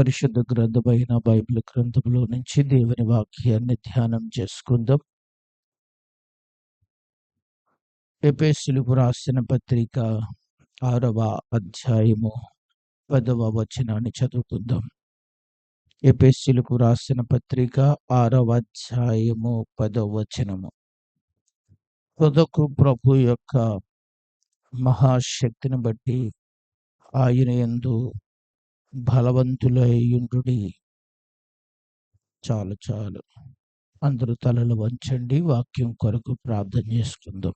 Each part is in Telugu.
పరిశుద్ధ గ్రంథమైన బైబిల్ గ్రంథంలో నుంచి దేవుని వాక్యాన్ని ధ్యానం చేసుకుందాం. ఎఫెసీయులకు రాసిన పత్రిక 6వ అధ్యాయము 10వ వచనాన్ని చదువుకుందాం. ఎఫెసీయులకు రాసిన పత్రిక 6వ అధ్యాయము 10వ వచనము. తుదకు ప్రభు యొక్క మహాశక్తిని బట్టి ఆయన యందు బలవంతులయ్యుండుడి. చాలు. అందరూ తలలు వంచండి. వాక్యం కొరకు ప్రార్థన చేసుకుందాం.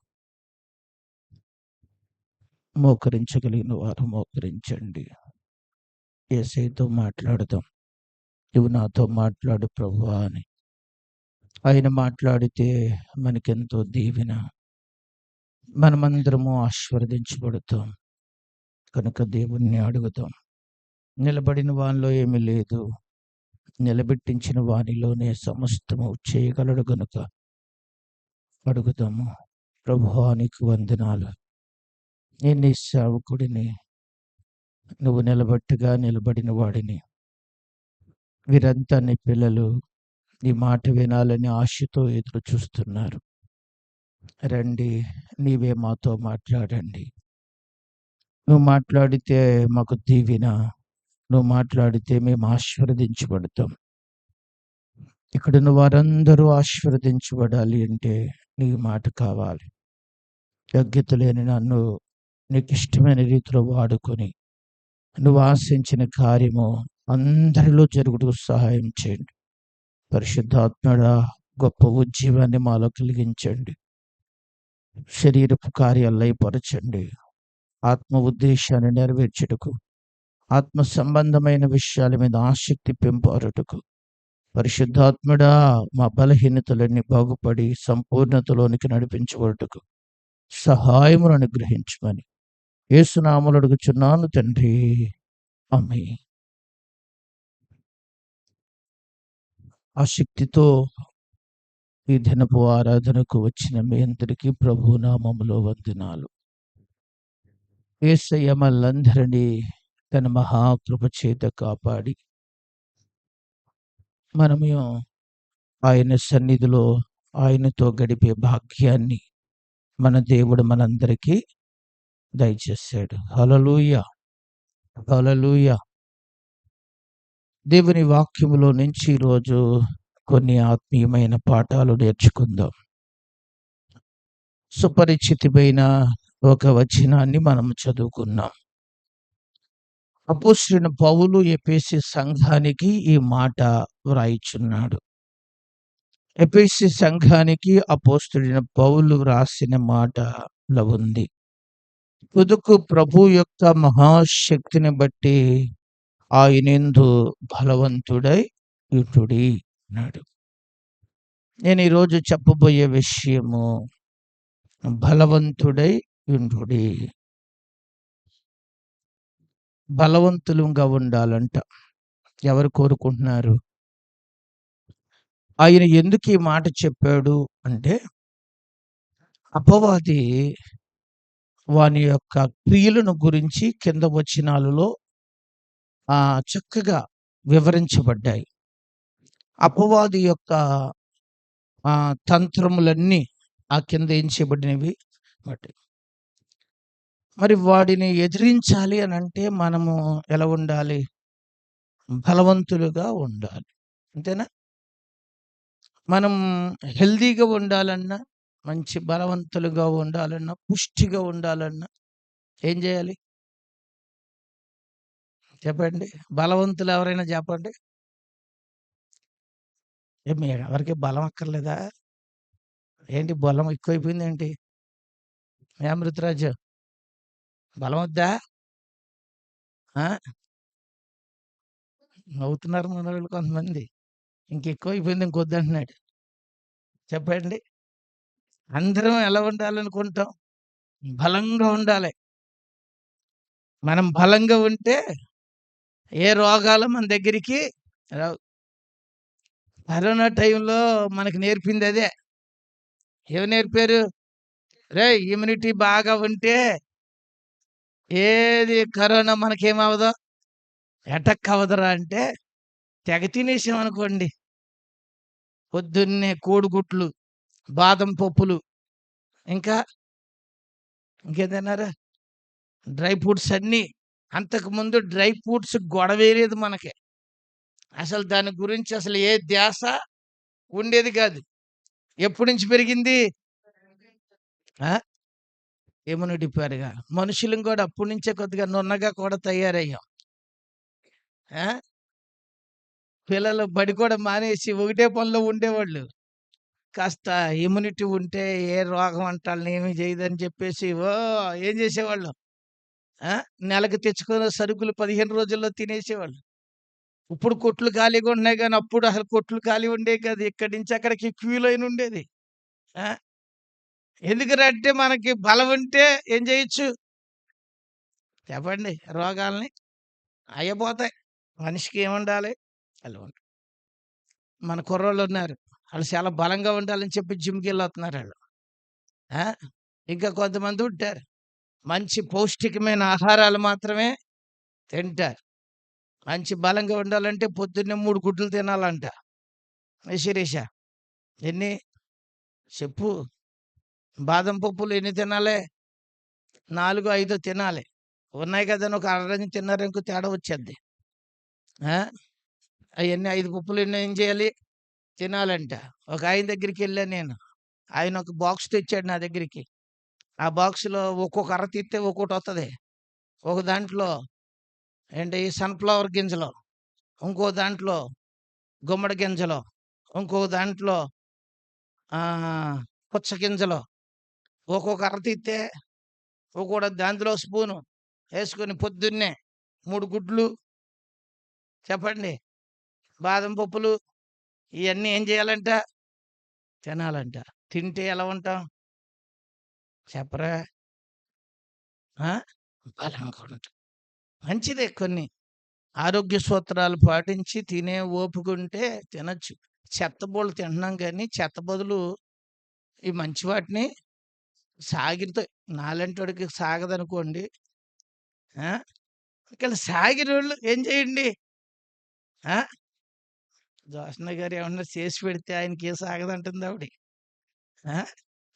మోకరించగలిగిన వారు మోకరించండి. యేసయ్యతో మాట్లాడదాం. నువ్వు నాతో మాట్లాడు ప్రభువా అని. ఆయన మాట్లాడితే మనకెంతో దీవెన, మనమందరము ఆశీర్వదించబడతాం. కనుక దేవుణ్ణి అడుగుదాం. నిలబడిన వానిలో ఏమీ లేదు, నిలబెట్టించిన వానిలోనే సమస్తము చేయగలడు గనుక అడుగుదాము. ప్రభువా నీకు వందనాలు. నేను నీ సేవకుడిని, నువ్వు నిలబడిన వాడిని. వీరంతా నీ పిల్లలు, నీ మాట వినాలని ఆశతో ఎదురు చూస్తున్నారు. రండి, నీవే మాతో మాట్లాడండి. నువ్వు మాట్లాడితే మాకు దీవెన, నువ్వు మాట్లాడితే మేము ఆశీర్వదించబడతాం. ఇక్కడున్న వారందరూ ఆశీర్వదించబడాలి అంటే నీ మాట కావాలి. యోగ్యత లేని నన్ను నీకు ఇష్టమైన రీతిలో వాడుకొని నువ్వు ఆశించిన కార్యము అందరిలో జరుగుటకు సహాయం చేయండి. పరిశుద్ధాత్మడా, గొప్ప ఉజ్జీవాన్ని మాలో కలిగించండి. శరీరపు కార్యాలు లయపరచండి. ఆత్మ ఉద్దేశాన్ని నెరవేర్చుటకు, ఆత్మ సంబంధమైన విషయాల మీద ఆసక్తి పెంపారుటకు పరిశుద్ధాత్మడా, మా బలహీనతలన్నీ బాగుపడి సంపూర్ణతలోనికి నడిపించబడుటకు సహాయమును అనుగ్రహించమని యేసునామములో అడుగుచున్నాను తండ్రి, ఆమేన్. ఆసక్తితో ఈ దినపు ఆరాధనకు వచ్చిన మీ అందరికీ ప్రభు నామములో వందనాలు. యేసయ్య మనలందరినీ తన మహాకృప చేత కాపాడి మనము ఆయన సన్నిధిలో ఆయనతో గడిపే భాగ్యాన్ని మన దేవుడు మనందరికీ దయచేశాడు. హల్లెలూయా, హల్లెలూయా. దేవుని వాక్యములో నుంచి ఈరోజు కొన్ని ఆత్మీయమైన పాఠాలు నేర్చుకుందాం. సుపరిచితమైన ఒక వచనాన్ని మనం చదువుకున్నాం. అపోస్తలుడైన పౌలు ఎఫెసీ సంఘానికి ఈ మాట వ్రాయిచున్నాడు. ఎఫెసీ సంఘానికి అపోస్తలుడైన పౌలు వ్రాసిన మాటలో ఉంది, తుదకు ప్రభు యొక్క మహాశక్తిని బట్టి ఆయనందు బలవంతుడై యుండుడి అన్నాడు. నేను ఈరోజు చెప్పబోయే విషయము బలవంతుడై యుండుడి. బలవంతులుగా ఉండాలంట. ఎవరు కోరుకుంటున్నారు? ఆయన ఎందుకు ఈ మాట చెప్పాడు అంటే, అపవాది వాని యొక్క క్రియలను గురించి కింద వచనాలలో చక్కగా వివరించబడ్డాయి. అపవాది యొక్క తంత్రములన్నీ ఆ కింద ఏం చేయబడినవి బట్టి, మరి వాడిని ఎదిరించాలి అని అంటే మనము ఎలా ఉండాలి? బలవంతులుగా ఉండాలి. అంతేనా? మనం హెల్దీగా ఉండాలన్నా, మంచి బలవంతులుగా ఉండాలన్నా, పుష్టిగా ఉండాలన్నా ఏం చేయాలి చెప్పండి? బలవంతులు ఎవరైనా చెప్పండి. మీ ఎవరికి బలం అక్కర్లేదా? ఏంటి బలం ఎక్కువైపోయింది ఏంటి? అమృతరాజు, బలం వద్దా? నవ్వుతున్నారు మన వాళ్ళు కొంతమంది. ఇంకెక్కువైపోయింది, ఇంకొద్దంటున్నాడు. చెప్పండి, అందరం ఎలా ఉండాలనుకుంటాం? బలంగా ఉండాలి. మనం బలంగా ఉంటే ఏ రోగాలు మన దగ్గరికి రావు. కరోనా టైంలో మనకు నేర్పింది అదే. ఏమి నేర్పారు? ఇమ్యూనిటీ బాగా ఉంటే ఏది కరోనా మనకేమవదో ఎటక్ అవ్వదురా అంటే తెగ తినేసామనుకోండి. పొద్దున్నే కోడిగుడ్లు, బాదం పప్పులు, ఇంకా ఇంకేం తిన్నారు? డ్రై ఫ్రూట్స్ అన్నీ. అంతకుముందు డ్రై ఫ్రూట్స్ గొడవే లేదు మనకి. అసలు దాని గురించి అసలు ఏ ధ్యాస ఉండేది కాదు. ఎప్పటి నుంచి పెరిగింది? ఆ! ఇమ్యూనిటీ పెరగా. మనుషులం కూడా అప్పటి నుంచే కొద్దిగా నున్నగా కూడా తయారయ్యాం. ఆ! పిల్లలు బడి కూడా మానేసి ఒకటే పనిలో ఉండేవాళ్ళు. కాస్త ఇమ్యూనిటీ ఉంటే ఏ రోగం అంటాళ్ళని ఏమి చేయదని చెప్పేసి ఏం చేసేవాళ్ళం? ఆ! నెలకు తెచ్చుకున్న సరుకులు 15 రోజుల్లో తినేసేవాళ్ళు. ఇప్పుడు కొట్లు ఖాళీగా ఉన్నాయి గానీ, అప్పుడు అసలు కొట్లు ఖాళీ ఉండేవి కాదు. ఇక్కడి నుంచి అక్కడికి క్యూ లైన్ ఉండేది. ఆ! ఎందుకునంటే మనకి బలం ఉంటే ఏం చేయొచ్చు? చెప్పండి. రోగాల్ని అయ్యపోతాయి. మనిషికి ఏముండాలి? బలం ఉండాలి. మన కుర్రోళ్ళున్నారు. ఆళ్ళు చాలా బలంగా ఉండాలని చెప్పి జిమ్‌కెళ్ళొత్తున్నారాళ్ళు. ఆ! ఇంకా కొంతమంది ఉంటారు. మంచి పౌష్టికమైన ఆహారాలు మాత్రమే తింటారు. మంచి బలంగా ఉండాలంటే పొద్దున్నే 3 గుడ్లు తినాలంట. ఏ శిరీష ఎన్ని? చెప్పు. బాదం పప్పులు ఎన్ని తినాలి? 4, 5 తినాలి. ఉన్నాయి కదని ఒక అరడజన్ తిన్నారనుకో తేడా వచ్చేద్ది. ఆ! అయన్నీ 5 పప్పులు ఎన్ని ఏం చేయాలి? తినాలంట. ఒక ఆయన దగ్గరికెళ్ళా నేను. ఆయన ఒక బాక్స్ తెచ్చాడు నా దగ్గరికి. ఆ బాక్స్‌లో ఒక్కొక్క అర తీస్తే ఒక్కోటొత్తది. ఒక దాంట్లో ఏంటి సన్‌ఫ్లవర్ గింజలు, ఇంకో దాంట్లో గుమ్మడి గింజలు, ఇంకో దాంట్లో పుచ్చ గింజలు, ఒక్కొక్క అర తీస్తే ఒక్కోటి దాంట్లో స్పూను ఏసుకొని పొద్దున్నే 3 గుడ్లు చెప్పండి. బాదం పప్పులు ఇయన్నీ ఏం చేయాలంట? తినాలంట. తింటే ఎలా ఉంటాం? చెప్పరా? ఆ! బలంగా ఉంటాం. మంచిదే కొన్ని ఆరోగ్య సూత్రాలు పాటించి తినే ఓపికుంటే తినొచ్చు. చెత్త తింటున్నాం గానీ, చెత్త బదులు ఈ మంచి వాటిని సాగితే నాలాంటోడికి సాగదనుకోండి. ఆ! ఇక్కడ సాగినోళ్ళు ఏం చేయండి? ఆ! జోస్న గారు ఏమన్నా చేసి పెడితే ఆయనకేం సాగదంటుందావిడ. ఆ!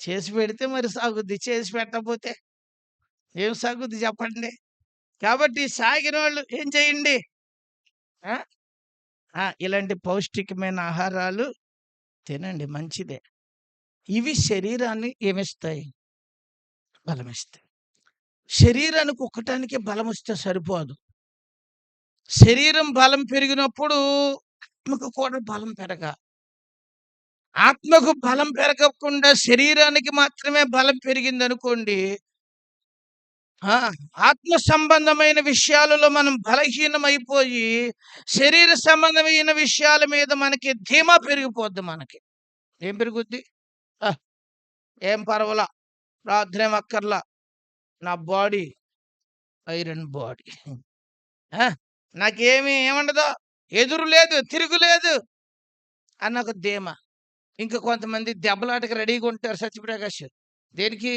చేసి పెడితే మరి సాగుద్ది. చేసి పెట్టకపోతే ఏం సాగుద్ది చెప్పండి? కాబట్టి సాగినోళ్ళు ఏం చేయండి? ఆ! ఇలాంటి పౌష్టికమైన ఆహారాలు తినండి మంచిదే. ఇవి శరీరాన్ని ఏమిస్తాయి? బలమిస్తాయి. శరీరానికి ఒక్కటానికే బలమొస్తే సరిపోదు. శరీరం బలం పెరిగినప్పుడు ఆత్మకు కూడా బలం పెరగాలి. ఆత్మకు బలం పెరగకుండా శరీరానికి మాత్రమే బలం పెరిగిందనుకోండి, ఆ! ఆత్మ సంబంధమైన విషయాలలో మనం బలహీనమైపోయి, శరీర సంబంధమైన విషయాల మీద మనకి ధీమా పెరిగిపోద్ది మనకి. ఏం పెరుగుద్ది? ఆ! ఏం పర్వాలా, ప్రార్థనేం అక్కర్లా. నా బాడీ ఐరన్ బాడీ. ఆ! నాకేమి ఏముండదు. ఎదురు లేదు, తిరుగులేదు అన్న ఒక ధీమా. ఇంకా కొంతమంది దెబ్బలాటకి రెడీగుంటారు సత్యప్రకాష్. దేనికి?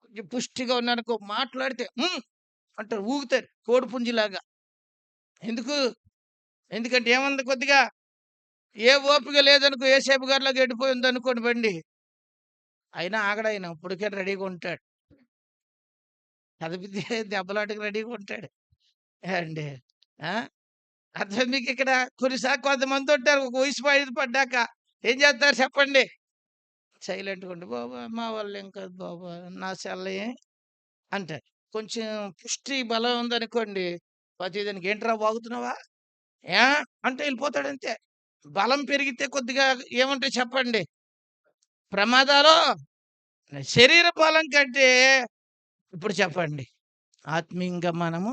కొంచెం పుష్టిగా ఉన్నాననుకో మాట్లాడితే అంటారు ఊగుతారు కోడిపుంజిలాగా. ఎందుకు? ఎందుకంటే ఏముంది కొద్దిగా ఏ ఓపిక లేదనుకో ఏసేపు గారిలాగా ఎడిపోయిందనుకోండి బండి. అయినా ఆగడాయన ఇప్పటికే రెడీగా ఉంటాడు. కదిపితే దెబ్బలాటకి రెడీగా ఉంటాడు. ఏవండీ! ఆ! అర్థం మీకిక్కడ కొన్నిసార్లు కొంతమందుంటారు ఒక వయసు పడ్డాక ఏం చేస్తారు చెప్పండి? సైలెంట్‌గా ఉండి బాబు మా వల్లేం కాదు బాబు నా సెల్లే అంటారు. కొంచెం పుష్టి బలం ఉందనుకోండి, ప్రతిదానికి ఏంట్రా వాగుతున్నావా? ఏ? అంటే ఎళ్ళిపోతాడంతే. బలం పెరిగితే కొద్దిగా ఏముంటాయి చెప్పండి? ప్రమాదాలు శరీర బలం కంటే ఇప్పుడు చెప్పండి. ఆత్మీయంగా మనము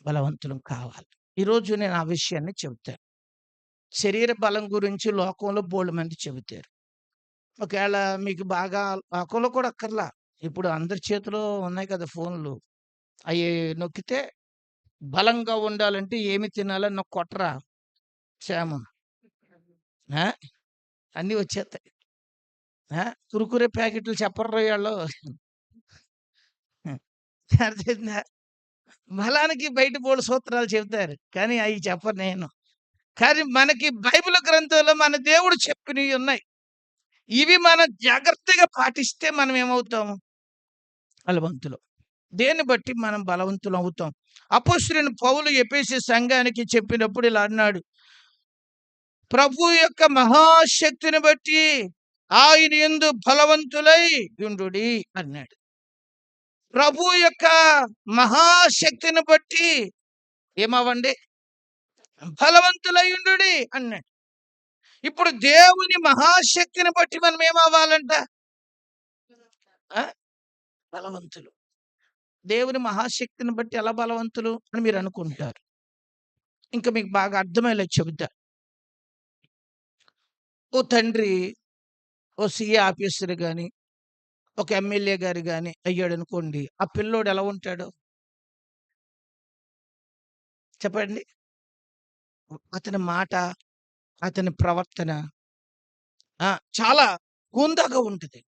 బలవంతులం కావాలి. ఈరోజు నేను ఆ విషయాన్ని చెబుతాను. శరీర బలం గురించి లోకంలో బోలెడుమంది చెబుతారు. ఒకేళ మీకు బాగా లోకంలో కూడా అక్కర్లా. ఇప్పుడు అందరి చేతిలో ఉన్నాయి కదా ఫోన్‌లు. అయి నొక్కితే బలంగా ఉండాలంటే ఏమి తినాలని నాకు కొట్టరా క్షేమం. ఆ! అన్నీ వచ్చేత్తాయి. కురుకురే ప్యాకెట్లు చెప్పర్రా ఈళ్ళు. అర్థమైందా? బలానికి బయట బోలెడు సూత్రాలు చెబుతారు. కానీ అయి చెప్పను నేను. కానీ మనకి బైబిల్ గ్రంథంలో మన దేవుడు చెప్పినవి ఉన్నాయి. ఇవి మనం జాగ్రత్తగా పాటిస్తే మనం ఏమవుతాము? బలవంతులం. దేన్ని బట్టి మనం బలవంతులం అవుతాం. అపోస్తలుడైన పౌలు ఎఫెసీ సంఘానికి చెప్పినప్పుడు ఇలా అన్నాడు. ప్రభు యొక్క మహాశక్తిని బట్టి ఆయన యందు బలవంతులై యుండుడి అన్నాడు. ప్రభు యొక్క మహాశక్తిని బట్టి ఏమవ్వండి? బలవంతులై యుండుడి అన్నాడు. ఇప్పుడు దేవుని మహాశక్తిని బట్టి మనం ఏమవ్వాలంట? ఆ? బలవంతులు. దేవుని మహాశక్తిని బట్టి ఎలా బలవంతులు అని మీరు అనుకుంటారు. ఇంకా మీకు బాగా అర్థమయ్యేలా చెబుతా. ఓ తండ్రి ఓ సీఏ ఆఫీసర్ గాని, ఒక ఎమ్మెల్యే గారు గాని అయ్యాడనుకోండి. ఆ పిల్లోడు ఎలా ఉంటాడు? చెప్పండి. అతని మాట, అతని ప్రవర్తన చాలా హుందాగా ఉంటది.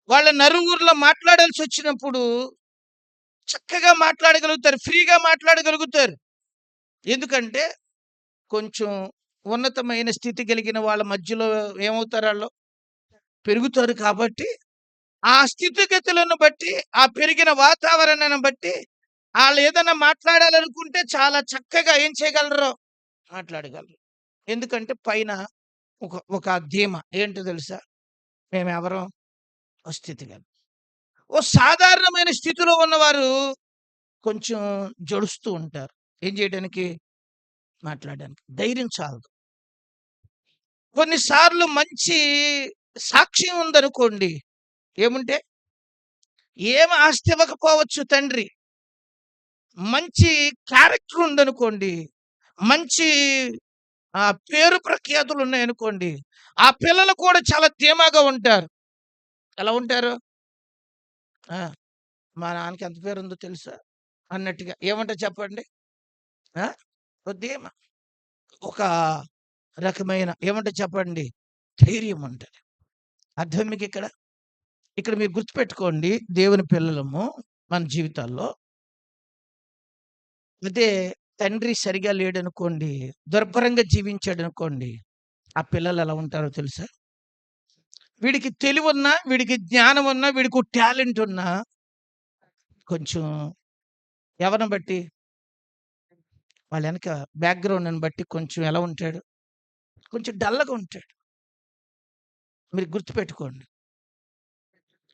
వాళ్ళ నలుగురిలో మాట్లాడాల్సొచ్చినప్పుడు చక్కగా మాట్లాడగలుగుతారు. ఫ్రీగా మాట్లాడగలుగుతారు. ఎందుకంటే కొంచెం ఉన్నతమైన స్థితి కలిగిన వాళ్ళ మధ్యలో ఏమవుతారు ఆళ్ళు? పెరుగుతారు కాబట్టి, ఆ స్థితిగతులను బట్టి, ఆ పెరిగిన వాతావరణాన్ని బట్టి ఆళ్ళేదన్నా మాట్లాడాలనుకుంటే చాలా చక్కగా ఏం చేయగలరు? మాట్లాడగలరు. ఎందుకంటే పైన ఒక ఒక ధీమా. ఏంటో తెలుసా? మేమెవరం? ఓ స్థితిగతులు. ఓ సాధారణమైన స్థితిలో ఉన్నవారు కొంచెం జడుస్తూ ఉంటారు. ఏం చేయడానికి? మాట్లాడడానికి. ధైర్యం చాలదు. కొన్నిసార్లు మంచి సాక్ష్యం ఉందనుకోండి. ఏముంటే? ఏం ఆస్తి ఇవ్వకపోవచ్చు తండ్రి. మంచి క్యారెక్టర్ ఉందనుకోండి. మంచి పేరు ప్రఖ్యాతులు ఉన్నాయనుకోండి. ఆ పిల్లలు కూడా చాలా ధీమాగా ఉంటారు. ఎలా ఉంటారు? ఆ! మా నాన్నకి ఎంత పేరుందో తెలుసా? అన్నట్టుగా. ఏమంటారు చెప్పండి? ఆ! ఓ ధీమా. ఒక రకమైన ఏమంటారు చెప్పండి? ధైర్యం ఉంటది. అర్థం మీకిక్కడ? ఇక్కడ మీరు గుర్తుపెట్టుకోండి దేవుని పిల్లలము మన జీవితాల్లో. అదే తండ్రి సరిగా లేడనుకోండి, దుర్భరంగా జీవించాడనుకోండి, ఆ పిల్లలు ఎలా ఉంటారో తెలుసా? వీడికి తెలివున్నా, వీడికి జ్ఞానం ఉన్నా, వీడికి టాలెంట్ ఉన్నా కొంచెం ఎవరిని బట్టి వాళ్ళ వెనక బ్యాక్‌గ్రౌండ్‌ని బట్టి కొంచెం ఎలా ఉంటాడు? కొంచెం డల్‌గా ఉంటాడు. మీరు గుర్తుపెట్టుకోండి.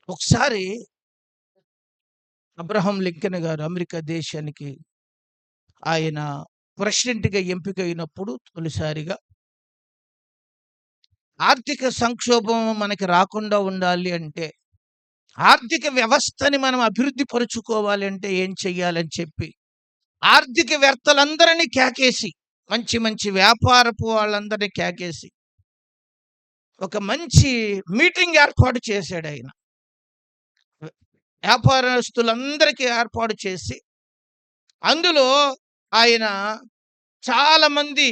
ఒకసారి అబ్రహాం లింకన్ గారు అమెరికా దేశానికి ఆయన ప్రెసిడెంట్‌గా ఎంపికయినప్పుడు తొలిసారిగా ఆర్థిక సంక్షోభం మనకి రాకుండా ఉండాలి అంటే, ఆర్థిక వ్యవస్థని మనం అభివృద్ధి పరుచుకోవాలి అంటే ఏం చెయ్యాలని చెప్పి, ఆర్థికవేత్తలందరినీ కేకేసి, మంచి మంచి వ్యాపారపు వాళ్ళందరినీ కేకేసి, ఒక మంచి మీటింగ్ ఏర్పాటు చేశాడాయన. వ్యాపారస్తులందరికీ ఏర్పాటు చేసి, అందులో ఆయన చాలా మంది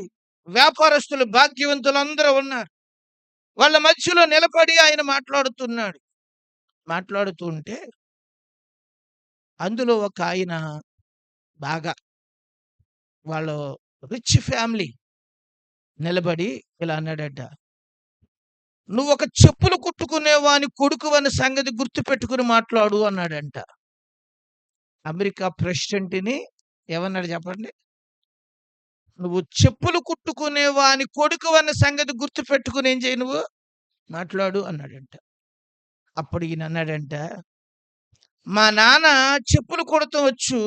వ్యాపారస్తులు భాగ్యవంతులందరూ ఉన్నారు. వాళ్ళ మధ్యలో నిలబడి ఆయన మాట్లాడుతున్నాడు. మాట్లాడుతూ ఉంటే అందులో ఒక ఆయన బాగా వాళ్ళు రిచ్ ఫ్యామిలీ నిలబడి ఇలా అన్నాడట. "నువ్వొక చెప్పులు కుట్టుకునేవాని కొడుకువన్న సంగతి గుర్తుపెట్టుకొని మాట్లాడు" అన్నాడంట. అమెరికా ప్రెసిడెంట్‌ని ఏమన్నాడు చెప్పండి? "నువ్వు చెప్పులు కుట్టుకునేవాని కొడుకువన్న సంగతి గుర్తుపెట్టుకొని ఏం చెయ్యి నువ్వు? మాట్లాడు" అన్నాడంట. అప్పుడు ఈయన అన్నాడంట, "మా నాన్న చెప్పులు కుడతం వచ్చు.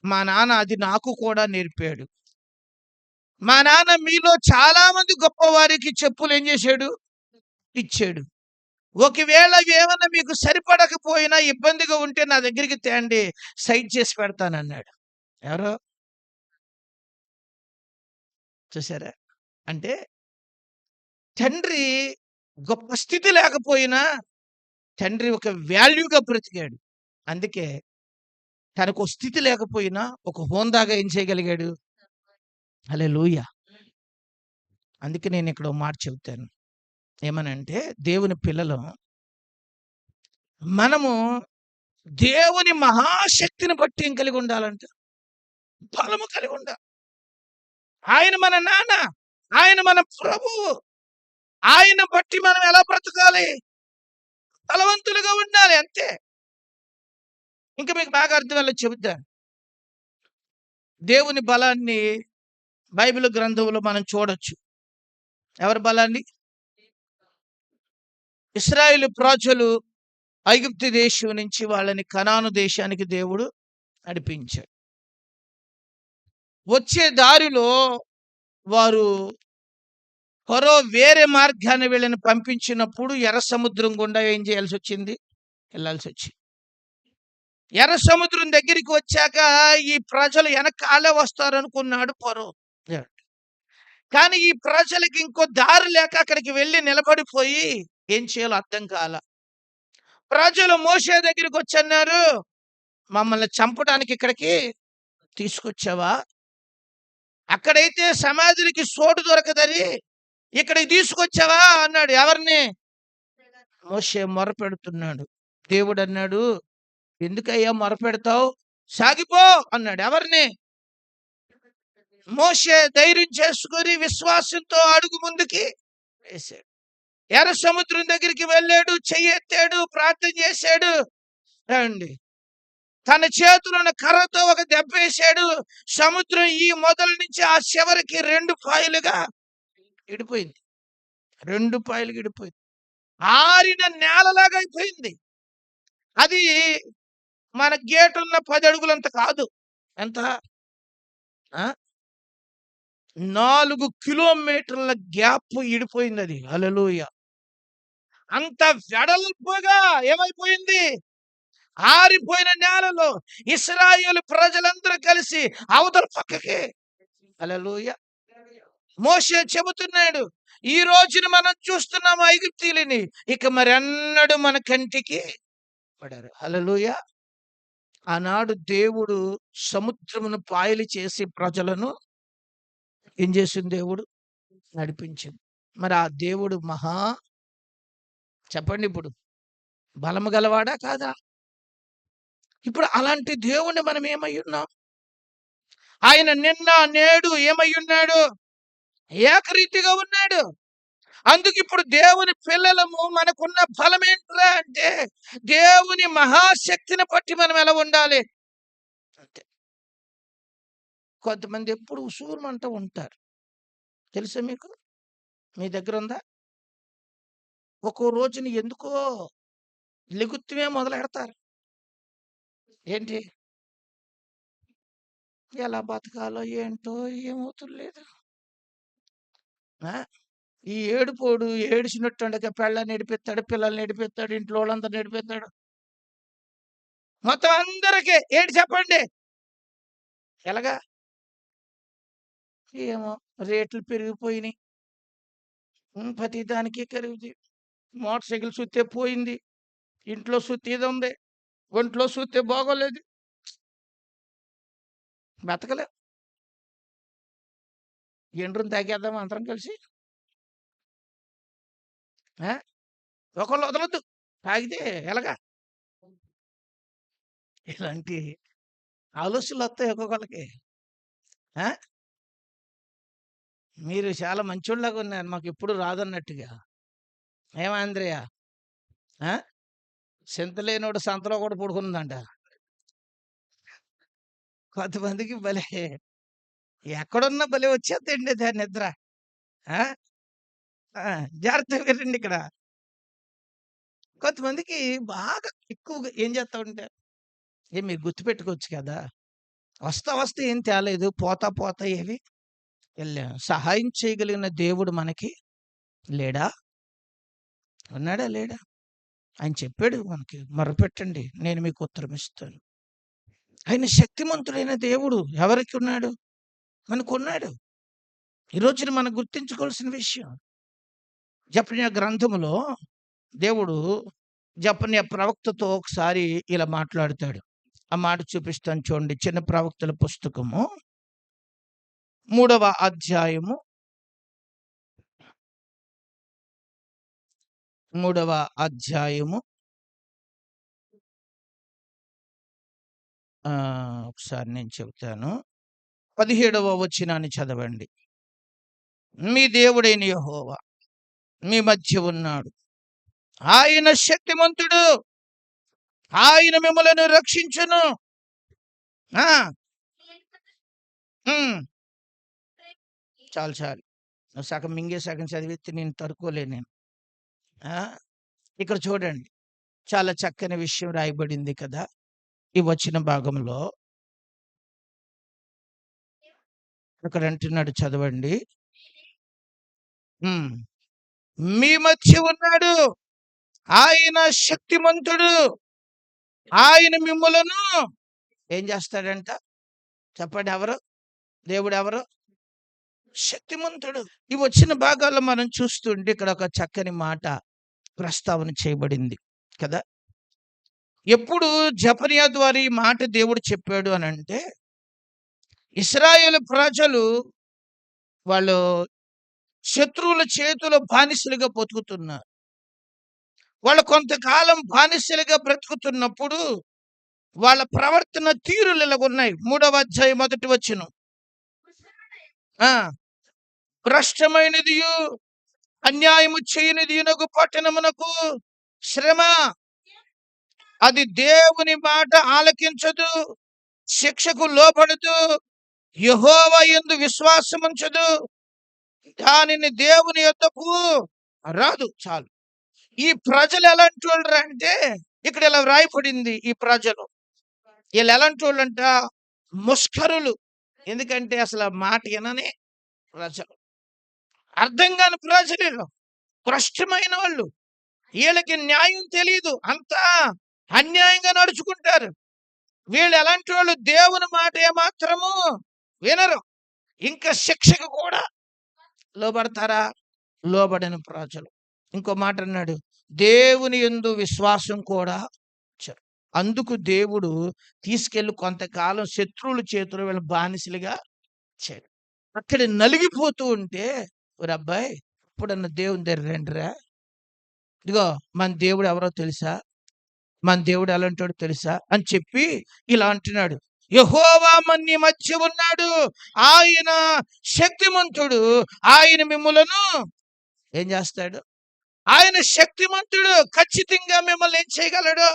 మా నాన్న అది నాకు కూడా నేర్పాడు. మా నాన్న మీలో చాలా మంది గొప్పవారికి చెప్పులు ఏం చేశాడు? ఇచ్చాడు. ఒకవేళ అవేమన్నా మీకు సరిపడకపోయినా ఇబ్బందిగా ఉంటే నా దగ్గరికి తేండి. సైజ్ చేసి పెడతానన్నాడు." ఎవరు? చూసారా? అంటే తండ్రి గొప్ప స్థితి లేకపోయినా తండ్రి ఒక వాల్యూగా బ్రతికాడు. అందుకే తనకో స్థితి లేకపోయినా ఒక హోందాగా ఏం చేయగలిగాడు? హల్లెలూయా! అందుకే నేనిక్కడ ఓ మాట చెబుతాను. ఏమనంటే దేవుని పిల్లలం మనము దేవుని మహాశక్తిని బట్టి ఏం కలిగి ఉండాలంట? బలము కలిగి ఉండాలి. ఆయన మన నాన్న, ఆయన మన ప్రభువు. ఆయన బట్టి మనం ఎలా బ్రతకాలి? బలవంతులుగా ఉండాలి అంతే. ఇంకా మీకు బాగా అర్థమయ్యేలా చెబుతాను. దేవుని బలాన్ని బైబిల్ గ్రంథంలో మనం చూడొచ్చు. ఎవరి బలాన్ని? ఇశ్రాయేలు ప్రజలు ఐగుప్తు దేశం నుంచి వాళ్ళని కనాను దేశానికి దేవుడు నడిపించాడు. వచ్చే దారిలో వారు ఫరో వేరే మార్గాన్ని వీళ్ళని పంపించినప్పుడు ఎర్ర సముద్రం గుండా ఏం చేయాల్సి వచ్చింది? వెళ్ళాల్సి వచ్చింది. ఎర్ర సముద్రం దగ్గరికి వచ్చాక ఈ ప్రజలు వెనకాలే వస్తారనుకున్నాడు ఫరో. కానీ ఈ ప్రజలకి ఇంకో దారి లేక అక్కడికి వెళ్ళి నిలబడిపోయి ఏం చేయాలో అర్థం కాల. ప్రజలు మోషే దగ్గరికి వచ్చి అన్నారు, మమ్మల్ని చంపడానికి ఇక్కడికి తీసుకొచ్చావా? అక్కడైతే సమాధులకి చోటు దొరకదని ఇక్కడికి తీసుకొచ్చావా అన్నాడు. ఎవరిని? మోషే మొరపెడుతున్నాడు. దేవుడు అన్నాడు, ఎందుకయ్యా మొరపెడతావు? సాగిపో అన్నాడు. ఎవరిని? మోషే ధైర్యం చేసుకొని విశ్వాసంతో అడుగు ముందుకి వేశాడు. ఎర్ర సముద్రం దగ్గరికి వెళ్ళాడు, చెయ్యెత్తాడు, ప్రార్థన చేశాడు. రండి, తన చేతిలో ఉన్న కర్రతో ఒక దెబ్బ వేశాడు. సముద్రం ఈ మొదల నుంచి ఆ చివరికి 2 పాయలుగా ఇడిపోయింది. 2 పాయలుగా ఇడిపోయింది. ఆరిన నేలలాగా అయిపోయింది. అది మన గేటున్న 10 అడుగులంత కాదు. ఎంత? 4 కిలోమీటర్ల గ్యాప్ ఇడిపోయింది అది. హల్లెలూయా! అంత వెడల్పుగా ఏమైపోయింది? ఆరిపోయిన నేలలో ఇశ్రాయేలు ప్రజలందరూ కలిసి అవతల పక్కకి. హల్లెలూయా! మోషే చెబుతున్నాడు, ఈ రోజున మనం చూస్తున్నాము ఐగుప్తీయులని, ఇక మరెన్నడూ మన కంటికి పడరు. హల్లెలూయా! ఆనాడు దేవుడు సముద్రమును పాయలు చేసి ప్రజలను ఏం చేసింది? దేవుడు నడిపించింది. మరి ఆ దేవుడు చెప్పండి, ఇప్పుడు బలము గలవాడా కాదా? ఇప్పుడు అలాంటి దేవుణ్ణి మనం ఏమై ఉన్నాం? ఆయన నిన్న నేడు ఏమై ఉన్నాడు? ఏకరీతిగా ఉన్నాడు. అందుకు ఇప్పుడు దేవుని పిల్లలము మనకున్న బలం ఏంట్రా అంటే, దేవుని మహాశక్తిని బట్టి మనం ఎలా ఉండాలి అంతే. కొంతమంది ఎప్పుడు ఉసూరుమంటూ ఉంటారు. తెలుసా మీకు? మీ దగ్గర ఉందా? ఒక్కో రోజున ఎందుకో లెగుత్తుమే మొదలెడతారు. ఏంటి? ఎలా బతకాలో ఏంటో ఏమవుతులేదు. ఈ ఏడుపోడు ఏడిచినట్టు ఉండగా పెళ్ళని ఏడిపిస్తాడు, పిల్లల్ని ఏడిపిస్తాడు, ఇంట్లో వాళ్ళందరిని ఏడిపిస్తాడు. మొత్తం అందరికీ ఏంటి చెప్పండి? ఎలాగా? ఏమో, రేట్లు పెరిగిపోయినాయి. ప్రతి దానికి ఖరీదు. మోటార్ సైకిల్ చూస్తే పోయింది, ఇంట్లో చూస్తే ఇది ఉంది, ఒంట్లో చూస్తే బాగోలేదు. బతకలే. ఎండ్రుని తాగేద్దాం అందరం కలిసి. ఒకళ్ళు వదలొద్దు, తాగితే ఎలాగా? ఇలాంటి ఆలోచనలు వస్తాయి ఒక్కొక్కళ్ళకి. మీరు చాలా మంచోళ్ళలాగా ఉన్నారు, మాకు ఎప్పుడు రాదన్నట్టుగా. ఏమాంద్రయ్య? సింతలేనోడు సంతలో కూడా పడుకుందంట. కొంతమందికి భలే ఎక్కడున్నా భలే వచ్చేద్దండి దాని నిద్ర. జాగ్రత్తగా వినండి ఇక్కడ. కొంతమందికి బాగా ఎక్కువగా ఏం చేస్తా ఉంటే, మీరు గుర్తుపెట్టుకోవచ్చు కదా, వస్తా ఏం తేలేదు, పోతా ఏవి వెళ్ళాం. సహాయం చేయగలిగిన దేవుడు మనకి లేడా? ఉన్నాడా లేడా? ఆయన చెప్పాడు మనకి, మొరపెట్టండి నేను మీకు ఉత్తరం ఇస్తాను. ఆయన శక్తిమంతుడైన దేవుడు ఎవరికి ఉన్నాడు? మనకు ఉన్నాడు. ఈ రోజున మనం గుర్తించుకోవాల్సిన విషయం. జెఫన్యా గ్రంథములో దేవుడు జెఫన్యా ప్రవక్తతో ఒకసారి ఇలా మాట్లాడతాడు. ఆ మాట చూపిస్తాను చూడండి. చిన్న ప్రవక్తల పుస్తకము 3వ అధ్యాయము 3వ అధ్యాయము ఒకసారి నేను చెబుతాను. 17వ వచనాన్ని చదవండి. మీ దేవుడైన యెహోవా మీ మధ్య ఉన్నాడు. ఆయన శక్తిమంతుడు. ఆయన మిమ్మలను రక్షించును. ఆ! హ్మ్. చాలు చాలు. నువ్వు సగం మింగే సగం చదివితే నేను తట్టుకోలేను నేను. ఆ! ఇక్కడ చూడండి. చాలా చక్కని విషయం రాయబడింది కదా! ఈ వచన భాగంలో. ఇక్కడ అంటున్నాడు చదవండి. హ్మ్. మీ మధ్య ఉన్నాడు. ఆయన శక్తిమంతుడు. ఆయన మిమ్ములను ఏం చేస్తాడంట? చెప్పండి ఎవరు? దేవుడెవరు? శక్తిమంతుడు. ఈ వచ్చిన భాగాల్లో మనం చూస్తుంటే ఇక్కడ ఒక చక్కని మాట ప్రస్తావన చేయబడింది కదా! ఎప్పుడు జెఫన్యా ద్వారా ఈ మాట దేవుడు చెప్పాడు అనంటే, ఇశ్రాయేలు ప్రజలు వాళ్ళు శత్రువుల చేతిలో బానిసలుగా బతుకుతున్నారు. వాళ్ళు కొంతకాలం బానిసలుగా బ్రతుకుతున్నప్పుడు వాళ్ళ ప్రవర్తన తీరులు ఇలాగున్నాయి. 3వ అధ్యాయం 1వ వచనం. ఆ! భ్రష్టమైనదియు అన్యాయము చేయనిదియునగు పట్టణమునకు శ్రమ. అది దేవుని మాట ఆలకించదు, శిక్షకు లోబడదు, యెహోవా యందు విశ్వాసముంచదు, దానిని దేవుని యొద్దకు రాదు. చాలు. ఈ ప్రజలు ఎలాంటి వాళ్ళంటే ఇక్కడ ఇలా వ్రాయబడింది. ఈ ప్రజలు వీళ్ళు ఎలాంటి వాళ్ళంట? ముష్కరులు. ఎందుకంటే అసలు ఆ మాట వినని ప్రజలు, అర్థం కాని ప్రజలు వీళ్ళు. భ్రష్టమైన వాళ్ళు. వీళ్ళకి న్యాయం తెలియదు. అంతా అన్యాయంగా నడుచుకుంటారు. వీళ్ళు ఎలాంటి వాళ్ళు? దేవుని మాట ఏమాత్రము వినరు. ఇంకా శిక్షకు కూడా లోబడతారా? లోబడని ప్రజలు. ఇంకో మాట అన్నాడు, దేవుని యందు విశ్వాసం కూడా ఉంచరు. అందుకు దేవుడు తీసుకెళ్లి కొంతకాలం శత్రువుల చేతిలో వీళ్ళ బానిసలుగా ఇచ్చాడు. అక్కడ నలిగిపోతూ ఉంటే, ఒరే అబ్బాయి, ఇప్పుడన్న దేవుని దగ్గర రండిరా. ఇదిగో మన దేవుడు ఎవరో తెలుసా? మన దేవుడు ఎలాంటోడు తెలుసా అని చెప్పి ఇలా అంటున్నాడు. యెహోవా మన మధ్య ఉన్నాడు. ఆయన శక్తిమంతుడు. ఆయన మిమ్ములను ఏం చేస్తాడు? ఆయన శక్తిమంతుడు. ఖచ్చితంగా మిమ్మల్ని ఏం చేయగలడు?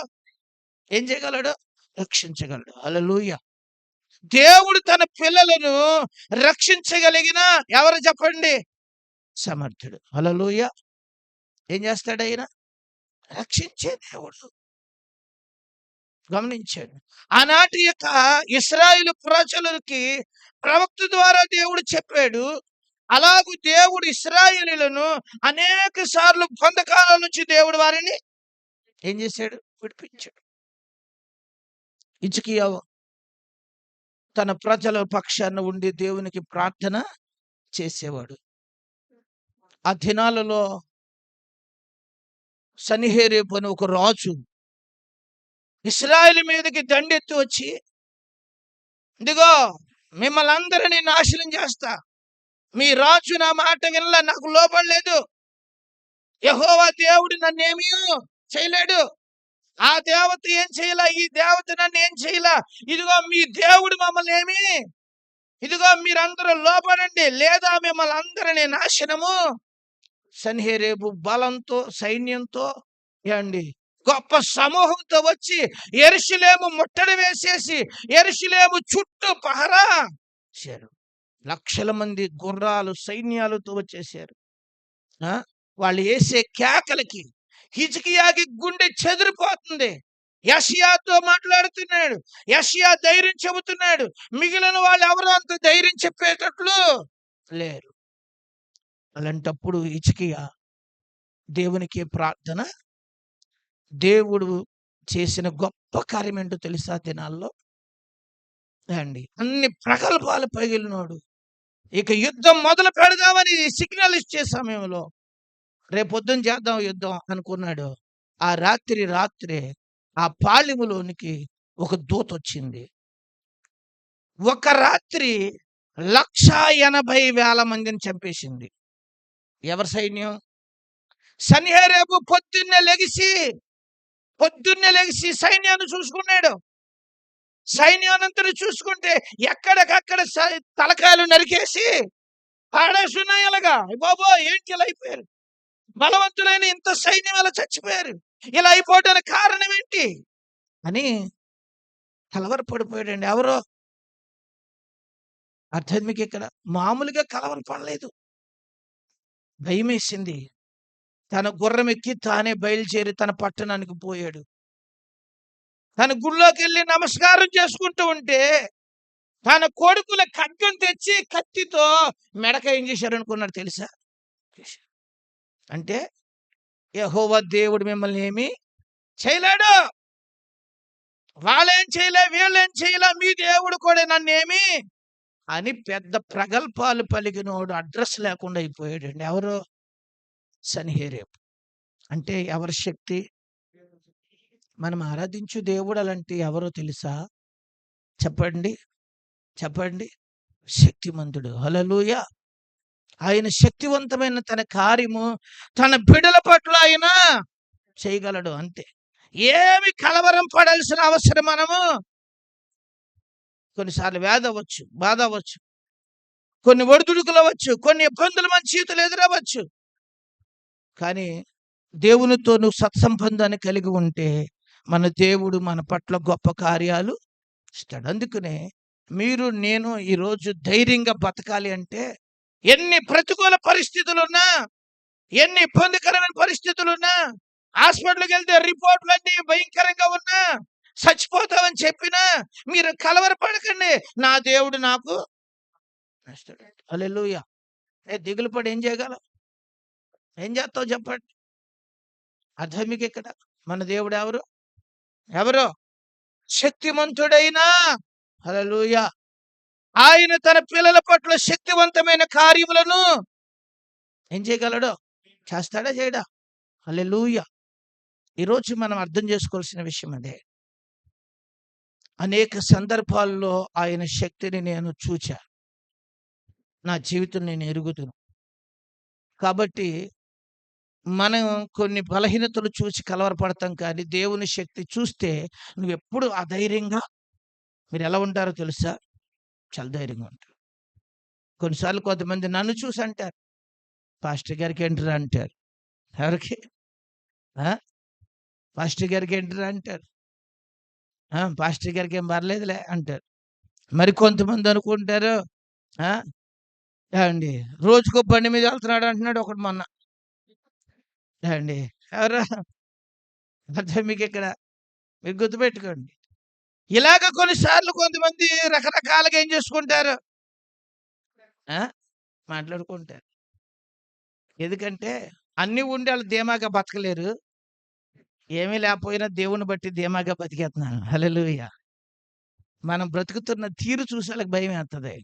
ఏం చేయగలడు? రక్షించగలడు. హల్లెలూయా. దేవుడు తన పిల్లలను రక్షించగలిగిన ఎవరు చెప్పండి? సమర్థుడు. హల్లెలూయా. ఏం చేస్తాడు ఆయన? రక్షించే దేవుడు. గమనించాడు. ఆనాటి యొక్క ఇశ్రాయేలు ప్రజలకి ప్రవక్త ద్వారా దేవుడు చెప్పాడు. అలాగూ దేవుడు ఇశ్రాయేలీయులను అనేక సార్లు బంధకాల నుంచి దేవుడు వారిని ఏం చేశాడు? విడిపించాడు. హిజ్కియా తన ప్రజల పక్షాన ఉండి దేవునికి ప్రార్థన చేసేవాడు. ఆ దినాలలో సన్హెరీబు అని ఒక రాజు ఇశ్రాయేలు మీదకి దండెత్తి వచ్చి, ఇదిగో మిమ్మల్ని అందరినీ నాశనం చేస్తా, మీ రాజు నా మాట వినలా, నాకు లోబడలేదు, యెహోవా దేవుడు నన్నేమీ చేయలేడు, ఆ దేవత ఏం చేయలా, ఈ దేవత నన్ను ఏం చేయలా, ఇదిగో మీ దేవుడు మమ్మల్ని ఏమి, ఇదిగో మీరందరూ లోబడండి, లేదా మిమ్మల్ని అందరినీ నాశనము. సన్హెరీబు బలంతో సైన్యంతో ఏమండి గొప్ప సమూహంతో వచ్చి యెరూషలేము ముట్టడి వేసేసి యెరూషలేము చుట్టూ పహరా చేశారు. లక్షల మంది గుర్రాలు సైన్యాలతో వచ్చేసారు. వాళ్ళు వేసే కేకలకి హిజ్కియాకి గుండె చెదిరిపోతుంది. యెషయాతో మాట్లాడుతున్నాడు. యెషయా ధైర్యం చెబుతున్నాడు. మిగిలిన వాళ్ళు ఎవరు అంత ధైర్యం చెప్పేటట్లు లేరు. అలాంటప్పుడు హిజ్కియా దేవునికి ప్రార్థన. దేవుడు చేసిన గొప్ప కార్యం ఏంటో తెలుసా? దినాల్లో అండి అన్ని ప్రగల్భాలు పగిలినోడు. ఇక యుద్ధం మొదలు పెడదామని సిగ్నల్ ఇచ్చే సమయంలో రేపొద్దున చేద్దాం యుద్ధం అనుకున్నాడు. ఆ రాత్రే ఆ పాళెములోనికి ఒక దూత వచ్చింది. ఒక రాత్రి 180,000 మందిని చంపేసింది. ఎవరి సైన్యం? సన్హెరీబు పొద్దున్నే లెగిసి సైన్యాన్ని చూసుకున్నాడు. సైన్యానంతరం చూసుకుంటే ఎక్కడికక్కడ తలకాయలు నరికేసి పాడేస్తున్నాయి అలాగా. బాబో ఏంటి ఇలా అయిపోయారు? బలవంతులైన ఇంత సైన్యం ఇలా చచ్చిపోయారు. ఇలా అయిపోవడానికి కారణం ఏంటి అని కలవరపడిపోయాడండి. ఎవరో అర్థం మీకు ఇక్కడ మామూలుగా కలవర పడలేదు. భయమేసింది. తన గుర్రం ఎక్కి తానే బయలుదేరి తన పట్టణానికి పోయాడు. తన గుళ్ళోకి వెళ్ళి నమస్కారం చేసుకుంటూ ఉంటే తన కొడుకుల ఖడ్గం తెచ్చి కత్తితో మెడక ఏం చేశారు అనుకున్నాడు తెలుసా? అంటే యెహోవా దేవుడు మిమ్మల్ని ఏమి చేయలేడు, వాళ్ళేం చేయలే, వీళ్ళేం చేయలే, మీ దేవుడు కూడా నన్నేమి అని పెద్ద ప్రగల్భాలు పలికినోడు అడ్రస్ లేకుండా అయిపోయాడండి. ఎవరు? సన్హెరీబు. అంటే ఎవరి శక్తి? మనం ఆరాధించు దేవుడు అలాంటి ఎవరో తెలుసా? చెప్పండి, చెప్పండి. శక్తిమంతుడు. హల్లెలూయా. ఆయన శక్తివంతమైన తన కార్యము తన బిడ్డల పట్ల ఆయన చేయగలడు అంతే. ఏమి కలవరం పడాల్సిన అవసరం మనము. కొన్నిసార్లు వ్యాధి అవ్వచ్చు, బాధ అవ్వచ్చు, కొన్ని ఒడిదుడుకులు అవ్వచ్చు, కొన్ని ఇబ్బందులు మన జీవితంలో ఎదురవ్వచ్చు. కానీ దేవునితో నువ్వు సత్సంబంధాన్ని కలిగి ఉంటే మన దేవుడు మన పట్ల గొప్ప కార్యాలు ఇస్తాడు. అందుకనే మీరు నేను ఈరోజు ధైర్యంగా బతకాలి అంటే ఎన్ని ప్రతికూల పరిస్థితులున్నా, ఎన్ని ఇబ్బందికరమైన పరిస్థితులున్నా, హాస్పిటల్కి వెళ్తే రిపోర్ట్లన్నీ భయంకరంగా ఉన్నా, చచ్చిపోతామని చెప్పినా మీరు కలవరపడకండి, నా దేవుడు నాకు ఇస్తాడు. హల్లెలూయా. దిగులు పడి ఏం చేయగలం? ఏం చేస్తావు చెప్పండి? అర్థం మీకు ఇక్కడ మన దేవుడు ఎవరు? ఎవరు? శక్తిమంతుడైనా. హల్లెలూయా. ఆయన తన పిల్లల పట్ల శక్తివంతమైన కార్యములను ఏం చేయగలడు? చేస్తాడా చేయడా? హల్లెలూయా. ఈరోజు మనం అర్థం చేసుకోవాల్సిన విషయం అదే. అనేక సందర్భాల్లో ఆయన శక్తిని నేను చూచా, నా జీవితం నేను ఎరుగుదును. కాబట్టి మనం కొన్ని బలహీనతలు చూసి కలవరపడతాం, కానీ దేవుని శక్తి చూస్తే నువ్వెప్పుడు అధైర్యంగా మీరు ఎలా ఉంటారో తెలుసా? చాలా ధైర్యంగా ఉంటారు. కొన్నిసార్లు కొంతమంది నన్ను చూసి అంటారు, పాస్టర్ గారికి ఏంటిరా అంటారు. ఎవరికి? పాస్టర్ గారికి ఏంటిరా అంటారు. పాస్టర్ గారికి ఏం పర్లేదులే అంటారు. మరి కొంతమంది అనుకుంటారు, ఏమండి రోజుకో బండి మీద వెళ్తున్నాడు అంటున్నాడు ఒకటి మొన్న. ఏమండి ఎవరు? అర్థం మీకు ఇక్కడ మీరు గుర్తుపెట్టుకోండి. ఇలాగ కొన్నిసార్లు కొంతమంది రకరకాలుగా ఏం చేసుకుంటారు, మాట్లాడుకుంటారు. ఎందుకంటే అన్నీ ఉండి వాళ్ళు ధీమాగా బతకలేరు. ఏమీ లేకపోయినా దేవుని బట్టి ధీమాగా బతికేస్తున్నాను. హల్లెలూయా. మనం బ్రతుకుతున్న తీరు చూసి వాళ్ళకి భయం వేస్తుంది.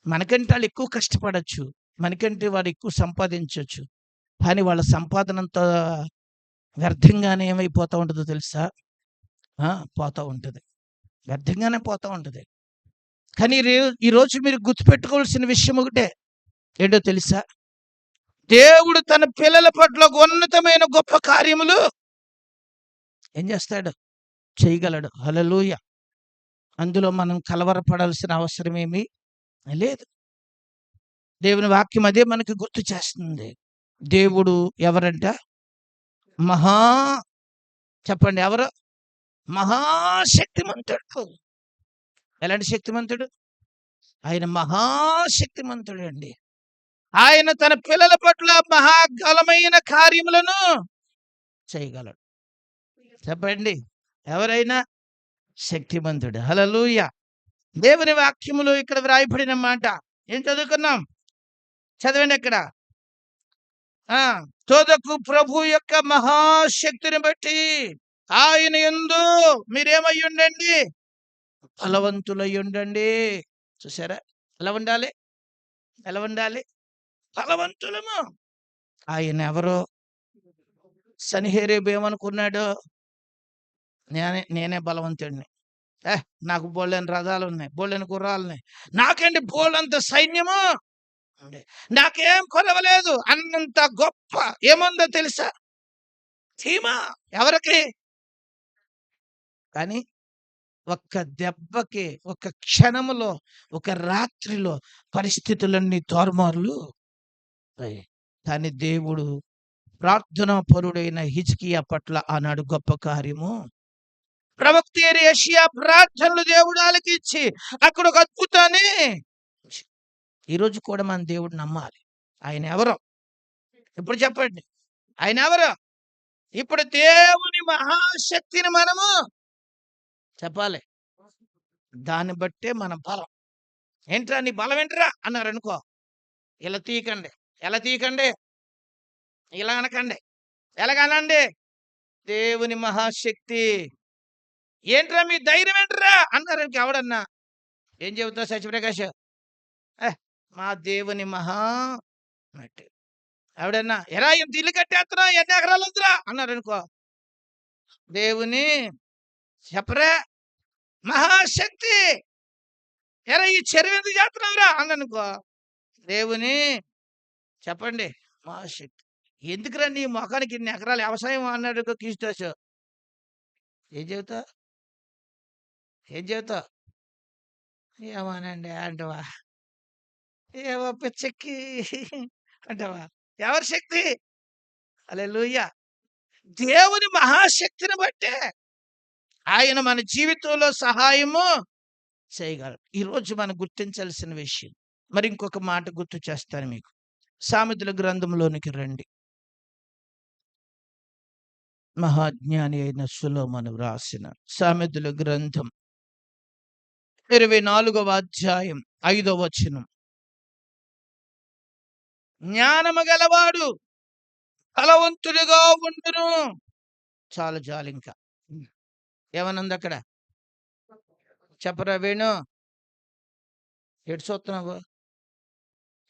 మనకంటే వాళ్ళు ఎక్కువ కష్టపడచ్చు, మనకంటే వాడు ఎక్కువ సంపాదించవచ్చు, కానీ వాళ్ళ సంపాదన అంతా వ్యర్థంగానే ఏమైపోతూ ఉంటుందో తెలుసా? పోతూ ఉంటుంది, వ్యర్థంగానే పోతూ ఉంటుంది. కానీ ఈరోజు మీరు గుర్తుపెట్టుకోవాల్సిన విషయం ఒకటే, ఏంటో తెలుసా? దేవుడు తన పిల్లల పట్ల ఉన్నతమైన గొప్ప కార్యములు ఏం చేస్తాడు? చేయగలడు. హల్లెలూయా. అందులో మనం కలవరపడాల్సిన అవసరం ఏమీ లేదు. దేవుని వాక్యం అదే మనకి గుర్తు చేస్తుంది. దేవుడు ఎవరంట? మహా, చెప్పండి ఎవరు? మహాశక్తిమంతుడు. ఎలాంటి శక్తిమంతుడు? ఆయన మహాశక్తిమంతుడు అండి. ఆయన తన పిల్లల పట్ల మహాగలమైన కార్యములను చేయగలడు. చెప్పండి ఎవరైనా శక్తిమంతుడు. హల్లెలూయా. దేవుని వాక్యములో ఇక్కడ వ్రాయబడిన మాట ఏం చదువుకున్నాం? చదవండి అక్కడ. తోదకు ప్రభు యొక్క మహాశక్తిని బట్టి ఆయన యందు మీరేమై ఉండండి? బలవంతులై ఉండండి. చూసారా ఎలా ఉండాలి? ఎలా ఉండాలి? బలవంతులము. ఆయన ఎవరో? సన్హెరీబు ఏమనుకున్నాడు? నేనే బలవంతుడిని, నాకు బోళ్ళని రథాలు ఉన్నాయి, బోళ్ళని గుర్రాలు ఉన్నాయి, నాకేంటి బోళ్ళంత సైన్యము, నాకేం కొరవలేదు అన్నంత గొప్ప ఏముందో తెలుసా? ధీమా. ఎవరికి? కానీ ఒక్క దెబ్బకి, ఒక క్షణములో, ఒక రాత్రిలో పరిస్థితులన్నీ తారుమారులు అయ్యాయి. కానీ దేవుడు ప్రార్థనా పరుడైన హిజ్కియా పట్ల ఆనాడు గొప్ప కార్యము ప్రవక్త అయిన యెషయా ప్రార్థనలు దేవుడు ఆలకించి అక్కడ ఒక అద్భుతాన్ని ఈరోజు కూడా మన దేవుడు నమ్మాలి. ఆయన ఎవరో ఇప్పుడు చెప్పండి, ఆయన ఎవరో? ఇప్పుడు దేవుని మహాశక్తిని మనము చెప్పాలి. దాన్ని బట్టే మన బలం. ఏంట్రా నీ బలం ఏంట్రా అన్నారు అనుకో, ఇలా తీయకండి, ఎలా తీయకండి, ఇలా అనకండి, ఎలాగనండి, దేవుని మహాశక్తి. ఏంట్రా మీ ధైర్యం ఏంట్రా అన్నారు ఎవడన్నా, ఏం చెబుతావు సత్యప్రకాష్? మా దేవుని మహా మట్టి. ఎవడన్నా ఎరా ఇంత ఇల్లు కట్టేస్తున్నా, ఎన్ని ఎకరాలు వద్దురా అన్నారు అనుకో, దేవుని చెప్పరా మహాశక్తి. ఎరా ఈ చెరువు ఎందుకు చేస్తున్నావురా అన్ననుకో, దేవుని చెప్పండి మహాశక్తి. ఎందుకురా నీ మొఖానికి ఇన్ని ఎకరాలు వ్యవసాయం అన్నాడు కీస్టోస్. ఏం చెబుతా, ఏం చెబుతా, ఏమోనండి అంటవా, ఏవో పిచ్చెక్కి అంటవా, ఎవరి శక్తి? హల్లెలూయా. దేవుని మహాశక్తిని బట్టే ఆయన మన జీవితంలో సహాయము చేయగలరు. ఈరోజు మనం గుర్తించాల్సిన విషయం. మరి ఇంకొక మాట గుర్తు చేస్తాను మీకు. సామెతల గ్రంథంలోనికి రండి. మహాజ్ఞాని అయిన సొలొమోను వ్రాసిన సామెతల గ్రంథం 24వ అధ్యాయం 5వ వచనం. జ్ఞానము గలవాడు బలవంతుడిగా ఉండును. చాలు చాలు ఇంకా ఏమనుంది అక్కడ చెప్పరా వేణు? ఎటు చూస్తున్నావు?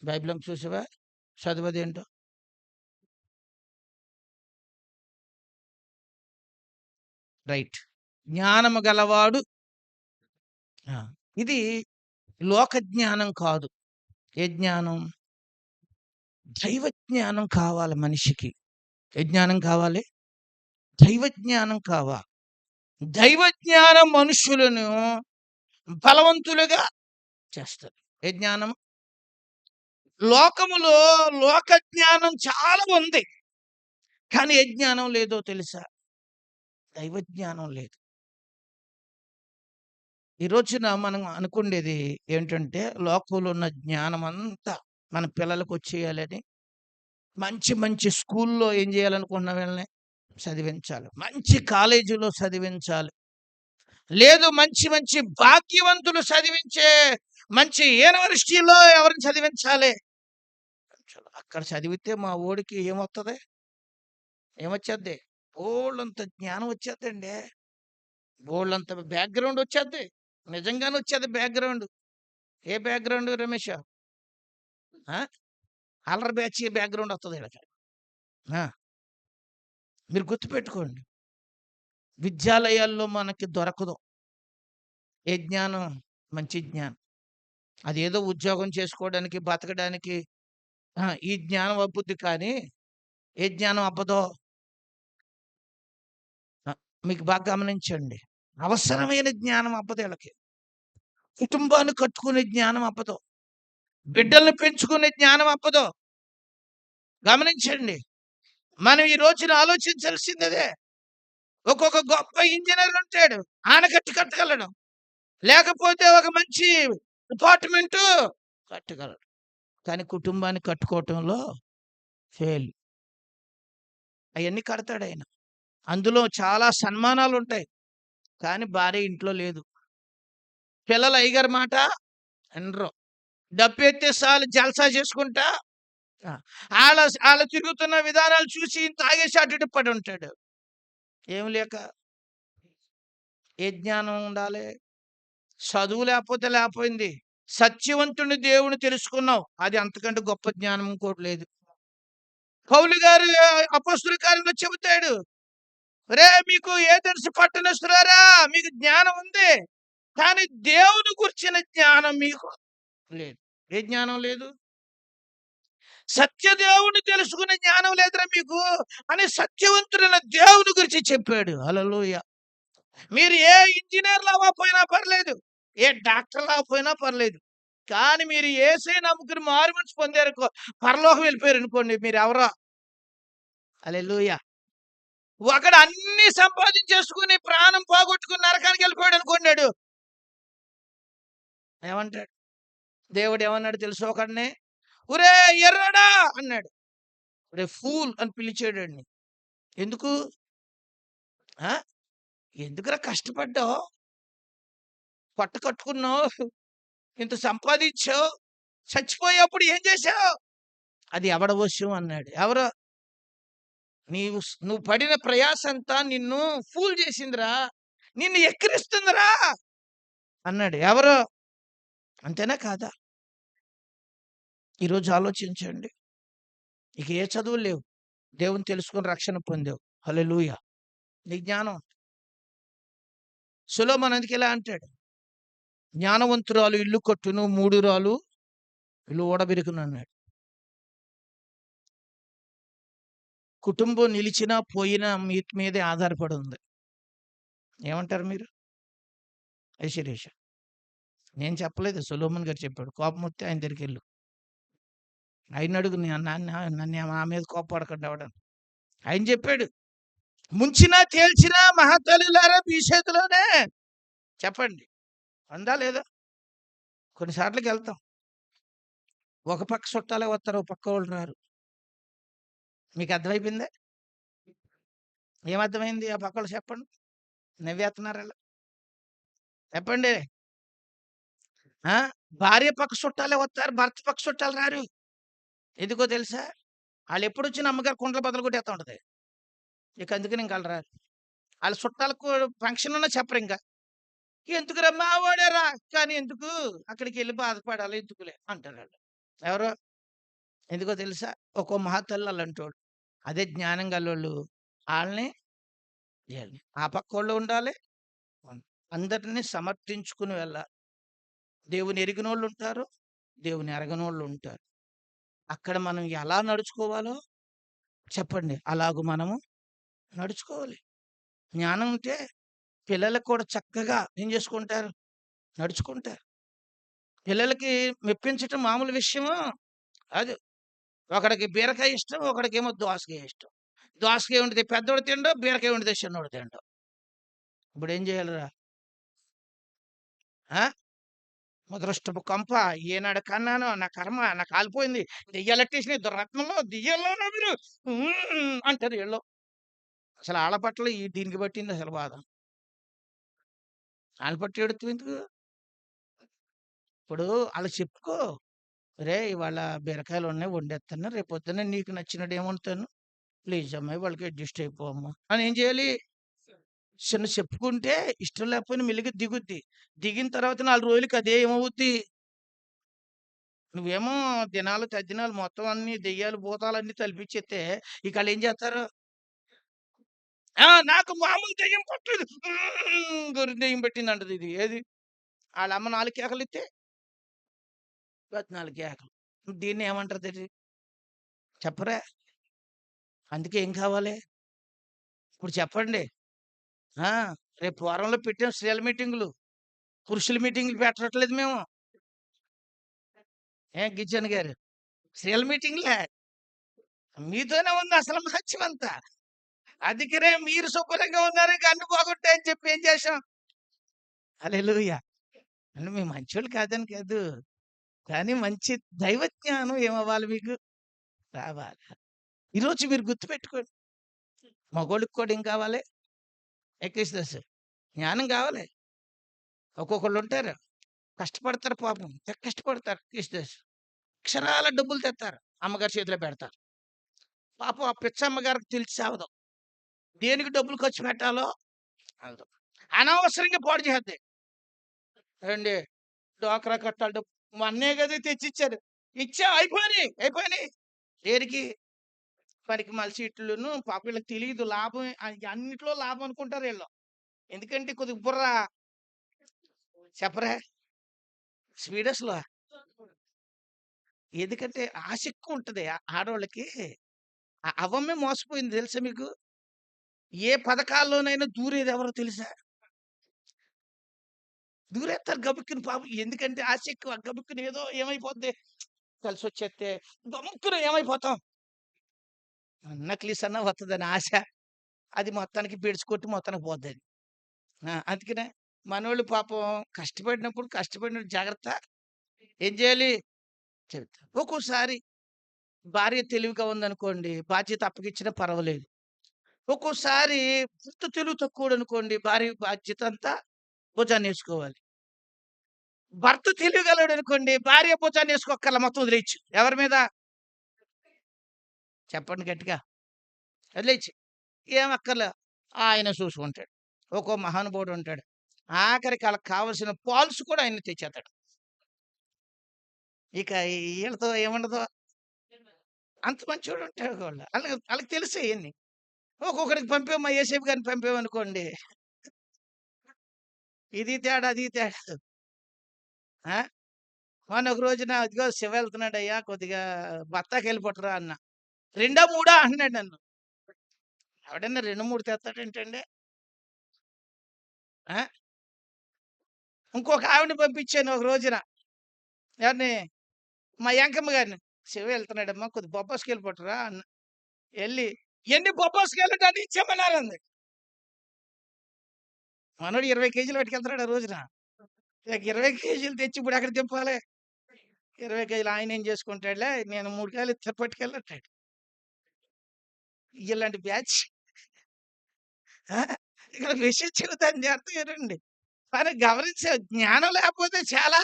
బైబిల్ చూసావా? చదవది ఏంటో. రైట్, జ్ఞానము గలవాడు. ఇది లోక జ్ఞానం కాదు. ఏ జ్ఞానం? దైవ జ్ఞానం కావాలి మనిషికి. ఏ జ్ఞానం కావాలి? దైవ జ్ఞానం కావాలి. దైవ జ్ఞానం మనుషులను బలవంతులుగా చేస్తారు. ఏ జ్ఞానం? లోకములో లోక జ్ఞానం చాలా ఉంది, కానీ ఏ జ్ఞానం లేదో తెలుసా? దైవ జ్ఞానం లేదు. ఈ రోజున మనం అనుకునేది ఏంటంటే, లోకంలో ఉన్న జ్ఞానం అంతా మన పిల్లలకు వచ్చేయాలని మంచి మంచి స్కూల్లో ఏం చేయాలనుకున్న వీళ్ళని చదివించాలి, మంచి కాలేజీలో చదివించాలి, లేదు మంచి మంచి భాగ్యవంతులు చదివించే మంచి యూనివర్సిటీలో ఎవరిని చదివించాలి. అక్కడ చదివితే మా ఓడికి ఏమొస్తుంది? ఏమొచ్చేద్ది? బోళ్ళంత జ్ఞానం వచ్చేద్దండి, బోళ్ళంత బ్యాక్గ్రౌండ్ వచ్చేద్ది. నిజంగానే వచ్చేది బ్యాక్గ్రౌండ్. ఏ బ్యాక్గ్రౌండ్ రమేష్? అల్లరి బ్యాచ్ బ్యాక్గ్రౌండ్ వస్తుంది వీళ్ళకి. మీరు గుర్తుపెట్టుకోండి, విద్యాలయాల్లో మనకి దొరకదు ఏ జ్ఞానం? మంచి జ్ఞానం. అదేదో ఉద్యోగం చేసుకోవడానికి బతకడానికి ఈ జ్ఞానం అబ్బుద్ది, కానీ ఏ జ్ఞానం అబ్బదో మీకు బాగా గమనించండి. అవసరమైన జ్ఞానం అబ్బదు వీళ్ళకి. కుటుంబాన్ని కట్టుకునే జ్ఞానం అబ్బదు, బిడ్డల్ని పెంచుకునే జ్ఞానం అబ్బదు. గమనించండి, మనం ఈ రోజున ఆలోచించాల్సింది అదే. ఒక్కొక్క గొప్ప ఇంజనీర్ ఉంటాడు, ఆనకట్టు కట్టగలడు, లేకపోతే ఒక మంచి అపార్ట్మెంటు కట్టగలడు, కానీ కుటుంబాన్ని కట్టుకోవటంలో ఫెయిల్. అవన్నీ కడతాడు ఆయన, అందులో చాలా సన్మానాలు ఉంటాయి, కానీ భార్య ఇంట్లో లేదు. పిల్లలు అయ్యగారి మాట అనరు, డబ్బు ఎత్తే చాలు జల్సా చేసుకుంటా వాళ్ళ వాళ్ళ తిరుగుతున్న విధానాలు చూసి తాగేసి అటు పడి ఉంటాడు. ఏం లేక ఏ జ్ఞానం ఉండాలి? చదువు లేకపోతే లేకపోయింది, సత్యవంతుని దేవుని తెలుసుకున్నావు, అది అంతకంటే గొప్ప జ్ఞానం ఇంకోటి లేదు. పౌలు గారు అపొస్తలుల కార్యంలో చెబుతాడు, రే మీకు ఏథెన్సు పట్టణస్తులారా, మీకు జ్ఞానం ఉంది, కానీ దేవుని గురించిన జ్ఞానం మీకు లేదు. ఏ జ్ఞానం లేదు? సత్యదేవుని తెలుసుకునే జ్ఞానం లేదురా మీకు అని సత్యవంతుడైన దేవుని గురించి చెప్పాడు. హల్లెలూయా. మీరు ఏ ఇంజినీర్‌లు అవ్వకపోయినా పర్లేదు. ఏ డాక్టర్‌లు అవ్వకపోయినా పర్లేదు. కానీ మీరు యేసే నమ్ముకుని మారుమనసు పొందారనుకో, పరలోకం వెళ్ళిపోయారనుకోండి మీరెవరో. హల్లెలూయా! ఒకడు అన్నీ సంపాదించేసుకొని ప్రాణం పోగొట్టుకొని నరకానికెళ్ళిపోయాడనుకోండాడు. ఏమంటాడు? దేవుడేమన్నాడు తెలుసా ఒకడిని? "ఒరేయ్ ఎర్రోడా" అన్నాడు. "ఒరేయ్ ఫూల్" అని పిలిచాడాడిని. ఎందుకు? ఆ! ఎందుకురా కష్టపడ్డావు? పొట్ట కట్టుకున్నావు. ఇంత సంపాదించావు. చచ్చిపోయేప్పుడు ఏం చేశావు? అది ఎవడి వశం అన్నాడు. ఎవరు? నువ్వు పడిన ప్రయాసంతా నిన్ను ఫూల్ చేసిందిరా. నిన్ను ఎక్కిరిస్తుందిరా అన్నాడు. ఎవరు? అంతేనా కాదా? ఈరోజు ఆలోచించండి. ఇక ఏ చదువులు లేవు. దేవుని తెలుసుకొని రక్షణ పొందావు. హల్లెలూయా! నీ జ్ఞానం సొలొమోను అందుకే ఇలా అంటాడు. జ్ఞానవంతురాలు ఇల్లు కట్టును, మూఢురాలు ఇల్లు ఊడబెరుకునన్నాడు. కుటుంబం నిలిచినా, పోయినా మీ మీదే ఆధారపడి ఉంది. ఏమంటారు మీరు? శిరీష. నేను చెప్పలేదు. సొలొమోన్ గారు చెప్పాడు. కోపమొత్తే ఆయన దగ్గరికెళ్ళు. ఆయనడుగు నన్ను నా మీద కోప్పడకండి ఎవడని. ఆయన చెప్పాడు. ముంచినా, తేల్చినా మహాతల్లులారా మీ చేతిలోనే. చెప్పండి. ఉందా లేదా? కొన్ని సార్లకెళ్తాం. ఒక పక్క చుట్టాలే వస్తారు. ఒక పక్క వాళ్ళు రారు. మీకు అర్థమైపోయిందా? ఏమర్థమైంది? ఆ పక్కోళ్ళు చెప్పండి. నవ్వేత్తన్నారాళ్ళు. చెప్పండి. ఆ! భార్య పక్క చుట్టాలే వస్తారు. భర్త పక్క చుట్టాలు రారు. ఎందుకో తెలుసా? ఆళ్ళెప్పుడొచ్చినా అమ్మగారు కుండలు బద్దలు ఉంటది. ఇక అందుకని ఇంక ఆళ్ళు రారు. ఆళ్ళ చుట్టాలకు ఫంక్షన్ ఉన్నా చెప్పరింక. "ఎందుకురా మావోడేరా కానీ ఎందుకు? అక్కడికెళ్ళి బాధపడాలి ఎందుకులే" అంటారాళ్ళు. ఎవరు? ఎందుకో తెలుసా? ఒక్కో మహాతల్లి అలాంటోళ్ళు. అదే జ్ఞానం గలోళ్ళు ఆళ్ళని ఈళ్ళని ఆ పక్కోళ్ళు ఉండాలి. అందరిని సమర్థించుకుని వెళ్ళాలి. దేవుని ఎరిగినోళ్ళుంటారు. దేవుని ఎరగనోళ్ళుంటారు. అక్కడ మనం ఎలా నడుచుకోవాలో చెప్పండి. అలాగు మనము నడుచుకోవాలి. జ్ఞానం ఉంటే పిల్లలకు కూడా చక్కగా ఏం చేసుకుంటారు? నడుచుకుంటారు. పిల్లలకి మెప్పించటం మామూలు విషయమా? కాదు. ఒకడికి బీరకాయ ఇష్టం. ఒకడికేమో దోసకాయ ఇష్టం. దోసకాయ వండితే పెద్దోడు తినడు. బీరకాయ వండితే చిన్నోడు తినడు. ఇప్పుడేం చేయాలిరా? ఆ! ముదరష్టపు కొంప. ఏనాడు కన్నానో నా కర్మ. నా కాలిపోయింది. దెయ్యాలెట్టేసినాయి. దుర్రత్నంలో దెయ్యాల్లోనా మీరు అంటారు ఈళ్ళు. అసలు ఆళ్ళ పట్ల దీనికి పట్టింది అసలు బాధ. ఆళ్ళ పట్ల ఏడుత్తావెందుకు? ఇప్పుడు ఆళ్ళకి చెప్పుకో. "ఒరేయ్! ఇవాళ బీరకాయలున్నాయి వండేత్తాను. రేపొద్దున్న నీకు నచ్చినట్టు ఏం వండుతాను. ప్లీజ్ అమ్మాయి వాళ్ళకి అడ్జస్ట్ అయిపో అమ్మ" అని ఏం చేయాలి? చిన్న చెప్పుకుంటే ఇష్టం లేకపోయినా మెల్లిగా దిగుద్ది. దిగిన తర్వాత 4 రోజులకి అదే ఏమవుద్ది? నువ్వేమో దినాలు, తద్దినాలు మొత్తం అన్నీ దెయ్యాలు, భూతాలన్నీ తలిపించేత్తే ఇక ఆళ్ళేం చేస్తారు? ఆ! నాకు మామూలు దెయ్యం పట్టలేదు. గొర్రె దెయ్యం పట్టిందంటది ఇది. ఏది? ఆళ్ళమ్మ 4 కేకలిత్తే 14 కేకలు. దీన్ని ఏమంటారు చెప్పరా? అందుకే ఏం కావాలి? ఇప్పుడు చెప్పండి. ఆ! రేపు వారంలో పెట్టాం స్త్రీల మీటింగులు. పురుషుల మీటింగులు పెట్టట్లేదు మేము. గిరిజన గారు? స్త్రీల మీటింగులే. మీతోనే ఉంది అసలు మహత్యమంతా. అందుకనే మీరు శుభ్రంగా ఉన్నారు. ఇంక అన్ని పోగొట్టాయని చెప్పి ఏం చేశాం? హల్లెలూయా! అంటే మేము మంచోళ్ళు కాదని కాదు. కానీ మంచి దైవ జ్ఞానం ఏమవ్వాలి మీకు? రావాలి. ఈరోజు మీరు గుర్తుపెట్టుకోండి. మగోళ్ళకి కూడా ఏం కావాలి? ఎక్కిస్తేసి జ్ఞానం కావాలి. ఒక్కొక్కళ్ళుంటారు. కష్టపడతారు పాపం. తెగ కష్టపడతారు ఎక్కిస్తేసి. అక్షరాల డబ్బులు తెత్తారు. అమ్మగారి చేతిలో పెడతారు. పాపం ఆ పిచ్చమ్మగారికి తెలిసి సావదు. దేనికి డబ్బులు ఖర్చు పెట్టాలో అనదు. అనవసరంగా పాడు చేద్ది. ఏవండీ డ్వాక్రా కట్టాల డబ్బు మా అన్నయ్య గదా తెచ్చిచ్చారు. ఇచ్చా అయిపోయినాయి. అయిపోయినాయి. దేనికి? పనికిమాల సీట్లును పాపం వీళ్ళకి తెలీదు లాభం అన్నిట్లో లాభం అనుకుంటారు ఈళ్ళు. ఎందుకంటే కొద్దిగా బుర్ర చెప్పరా? స్వీడస్‌లో ఎందుకంటే ఆశ ఎక్కువుంటది ఆడోళ్ళకి. అవ్వమ్మే మోసపోయింది తెలుసా మీకు? ఏ పథకాల్లోనైనా దూరేదెవరో తెలుసా? దూరేస్తారు గబుక్కుని పాపం. ఎందుకంటే ఆశ ఎక్కువ. గబుక్కుని ఏదో ఏమైపోద్ది కలిసి వచ్చేస్తే గబుక్కున ఏమైపోతాం. నక్లీస్ అన్నా వస్తుందని ఆశ. అది మొత్తానికి బెడిసి మొత్తానికి పోద్ది అది. అందుకనే మనోళ్ళు పాపం కష్టపడినప్పుడు జాగ్రత్త ఏం చేయాలి చెబుతా. ఒక్కోసారి భార్య తెలివిగా ఉందనుకోండి, బాధ్యత అప్పగిచ్చినా పర్వాలేదు. ఒక్కోసారి భర్త తెలివి తక్కువడనుకోండి, భార్య బాధ్యత అంతా భుజాన్నేసుకోవాలి. భర్త తెలివిగలడనుకోండి, భార్య భుజాన్నేసుకోక్కర్ల, మొత్తం వదిలేయచ్చు. ఎవరి మీద? చెప్పండి గట్టిగా. వదిలేయచ్చు. ఏం అక్కర్లే. ఆయన చూసుకుంటాడు. ఒక్కో మహానుభావుడు ఉంటాడు. ఆఖరికి ఆళ్ళకి కావాల్సిన పాల్స్ కూడా ఆయన తెచ్చేస్తాడు. ఇక ఈళ్ళతో ఏముండదు. అంత మంచోడుంటాడు వాళ్ళు. ఆళ్ళకి తెలుసు ఇయన్నీ. ఒక్కొక్కడికి పంపామా, యేసేపు గారిని పంపామనుకోండి, ఇది తేడా, అది తేడా. ఆ! మొన్న ఒక రోజున "ఇదిగో శివ వెళ్తున్నాడయ్యా, కొద్దిగా బత్తాకాయలు పట్టురా" అన్న. "రెండా, మూడా" అంటున్నాడు నన్ను. ఎవడన్నా 2, 3 తెస్తాడేంటండి? ఆ! ఇంకొక ఆవిడని పంపించాను ఒక రోజున. ఎవరిని? మా యాంకమ్మ గారిని. "శివ వెళ్తున్నాడమ్మా, కొద్దిగా బొబ్బాస్కాయలు పట్టురా" అన్న. ఎళ్లి, "ఎన్ని బొబ్బాస్కాయలంటే అన్ని ఇచ్చేయమన్నారంది." మనోడు 20 కేజీలు పట్టుకెళ్తున్నాడు ఆ రోజున. ఇక 20 కేజీలు తెచ్చి ఇప్పుడు ఎక్కడ దింపాలి? 20 కేజీలు ఆయనేం చేసుకుంటాడులే, నేను 3 కాయలు ఇత్త పట్టుకెళ్ళంటాడు. ఇలాంటి బ్యాచ్. ఆ! ఇక్కడ విషయం చెబుతాను జాగ్రత్తగా వినండి. కానీ గమనించే జ్ఞానం లేకపోతే చాలా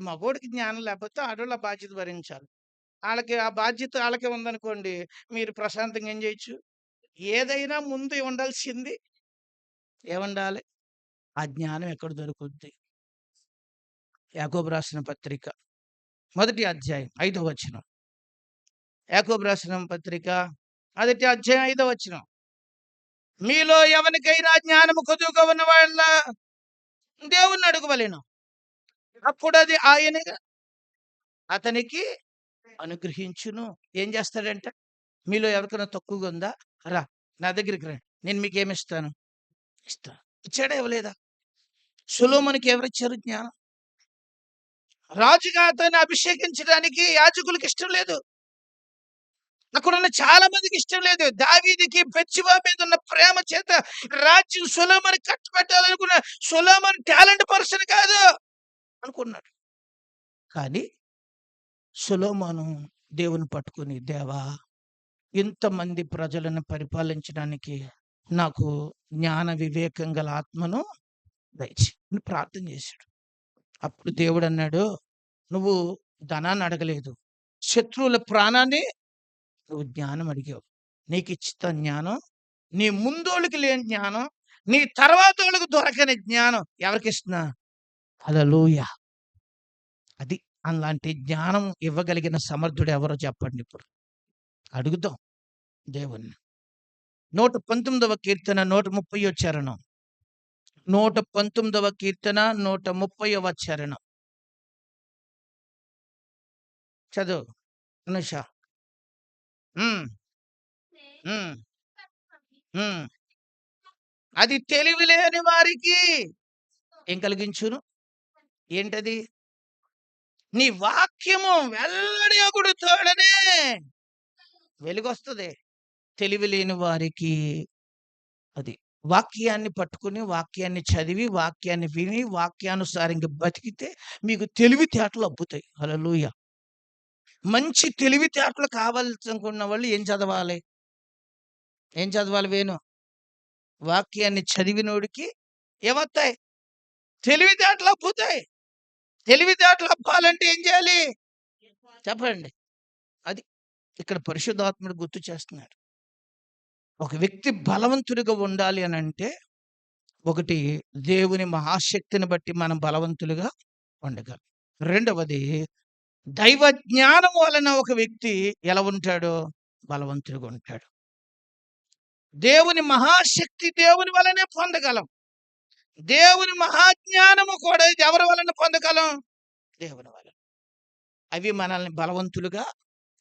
మగోడికి జ్ఞానం లేకపోతే ఆడోళ్ళు ఆ బాధ్యత భరించాలి. ఆళ్ళకి ఆ బాధ్యత ఆళ్ళకే ఉందనుకోండి, మీరు ప్రశాంతంగా ఏం చేయొచ్చు. ఏదైనా ముందు ఉండాల్సింది ఏముండాలి? ఆ జ్ఞానం ఎక్కడ దొరుకుద్ది? యాకోబు రాసిన పత్రిక మొదటి అధ్యాయం 5వ వచనం. యాకోబు రాసిన పత్రిక మొదటి అధ్యాయం 5వ వచనం. మీలో ఎవనికైనా జ్ఞానము కొదువుగా ఉన్నవాళ్ళ దేవుణ్ణి అడగవలెను. అప్పుడది ఆయన అతనికి అనుగ్రహించును. ఏం చేస్తాడంట? మీలో ఎవరికైనా తక్కువగా ఉందా? రా, నా దగ్గరికి రండి. నేను మీకేమిస్తాను? ఇస్తా. ఇచ్చాడా, ఇవ్వలేదా? సొలొమోనుకి ఎవరిచ్చారు జ్ఞానం? రాజుగా అతన్ని అభిషేకించడానికి యాజకులకు ఇష్టం లేదు. అక్కడున్న చాలా మందికి ఇష్టం లేదు. దావీదుకి బెత్షెబా మీద ఉన్న ప్రేమ చేత రాజ్యం సొలొమోనుకి కట్టబెట్టాలనుకున్న సొలొమోను టాలెంట్ పర్సన్ కాదు అనుకున్నాడు. కానీ సొలొమోను దేవుని పట్టుకొని, దేవా, ఇంతమంది ప్రజలను పరిపాలించడానికి నాకు జ్ఞాన వివేకం గల ఆత్మను దయచేయి అని ప్రార్థన చేశాడు. అప్పుడు దేవుడు అన్నాడు, నువ్వు ధనాన్ని అడగలేదు, శత్రువుల ప్రాణాన్ని నువ్వు జ్ఞానం అడిగావు. నీకు ఇచ్చిన జ్ఞానం, నీ ముందోళ్ళకి లేని జ్ఞానం, నీ తర్వాత వాళ్ళకి దొరకని జ్ఞానం ఎవరికి ఇస్తున్నా? హల్లెలూయా. అది అలాంటి జ్ఞానం ఇవ్వగలిగిన సమర్థుడు ఎవరో చెప్పండి. ఇప్పుడు అడుగుదాం దేవుణ్ణి. 119వ కీర్తన 130వ చరణం. 119వ కీర్తన 130వ చరణం చదువు అనుష. అది తెలివి లేని వారికి ఏం కలిగించును? ఏంటది? నీ వాక్యము వెల్లడి అగుడు తోడనే వెలుగొస్తుంది. తెలివి లేని వారికి అది వాక్యాన్ని పట్టుకుని, వాక్యాన్ని చదివి, వాక్యాన్ని విని, వాక్యానుసారంగా బతికితే మీకు తెలివితేటలు అబ్బుతాయి. హల్లెలూయా. మంచి తెలివితేటలు కావాలనుకున్న వాళ్ళు ఏం చదవాలి? ఏం చదవాలి వేణు? వాక్యాన్ని చదివినోడికి ఏమొత్తాయి? తెలివితేటలు అబ్బుతాయి. తెలివితేటలు అబ్బాలంటే ఏం చేయాలి చెప్పండి? అది ఇక్కడ పరిశుద్ధాత్ముడు గుర్తు చేస్తున్నాడు. ఒక వ్యక్తి బలవంతుడిగా ఉండాలి అని అంటే, ఒకటి, దేవుని మహాశక్తిని బట్టి మనం బలవంతులుగా ఉండగలం. రెండవది, దైవ జ్ఞానం వలన ఒక వ్యక్తి ఎలా ఉంటాడో బలవంతుడిగా ఉంటాడు. దేవుని మహాశక్తి దేవుని వలనే పొందగలం. దేవుని మహాజ్ఞానము కూడా ఎవరి వలన పొందగలం? దేవుని వలన. అవి మనల్ని బలవంతులుగా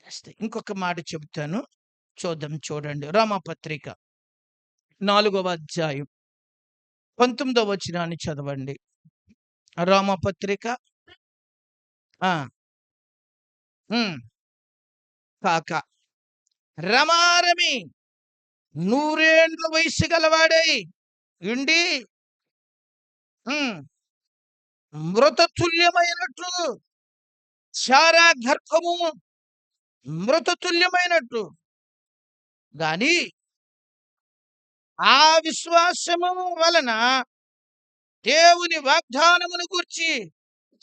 చేస్తాయి. ఇంకొక మాట చెబుతాను, చూద్దాం. చూడండి, రోమాపత్రిక 4వ అధ్యాయం 19వ వచనాన్ని చదవండి. రోమపత్రిక ఆ! హ్మ్. కాక రమారమి 100 ఏండ్ల వయస్సు గలవాడై ఉండి హ్మ్. మృతతుల్యమైనట్లు శారా గర్భము మృతతుల్యమైనట్లు గాని ఆ విశ్వాసము వలన దేవుని వాగ్దానమును గూర్చి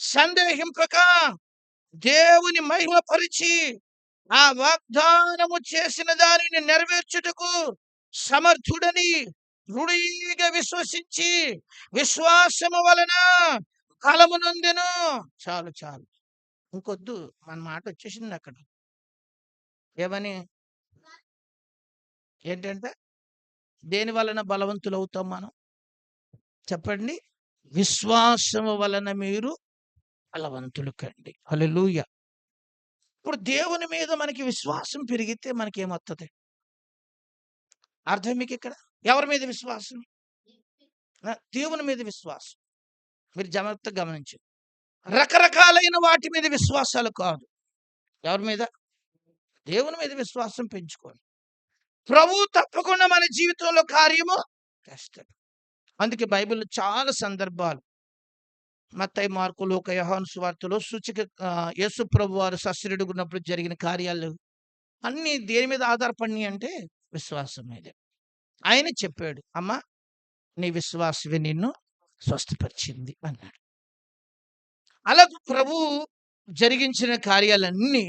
సందేహింపక దేవుని మహిమపరిచి ఆ వాగ్దానము చేసిన దానిని నెరవేర్చుటకు సమర్థుడని దృఢంగా విశ్వసించి విశ్వాసము వలన ఫలము నొందెను. చాలు చాలు, ఇంకొద్దు. మన మాట వచ్చేసింది అక్కడ. ఏమని? ఏంటంటే దేని వలన బలవంతులవుతాం మనం? చెప్పండి. విశ్వాసము వలన మీరు బలవంతులు కండి. హల్లెలూయా. ఇప్పుడు దేవుని మీద మనకి విశ్వాసం పెరిగితే మనకేమొత్తది? అర్థం మీకు ఇక్కడ? ఎవరి మీద విశ్వాసం? దేవుని మీద విశ్వాసం. మీరు జాగ్రత్తగా గమనించండి. రకరకాలైన వాటి మీద విశ్వాసాలు కాదు. ఎవరి మీద? దేవుని మీద విశ్వాసం పెంచుకోండి. ప్రభువు తప్పకుండా మన జీవితంలో కార్యము చేస్తాడు. అందుకే బైబిల్‌లో చాలా సందర్భాలు మత్తయి, మార్కు, లూకా, యోహాను సువార్తలో యేసు ప్రభువారు సశరీరుడుగున్నప్పుడు జరిగిన కార్యాలు అన్నీ దేని మీద ఆధారపడినయి అంటే విశ్వాసం మీదే. ఆయనే చెప్పాడు, "అమ్మా, నీ విశ్వాసమే నిన్ను స్వస్థపరిచింది" అన్నాడు. అలాగే ప్రభువు జరిగించిన కార్యాలన్నీ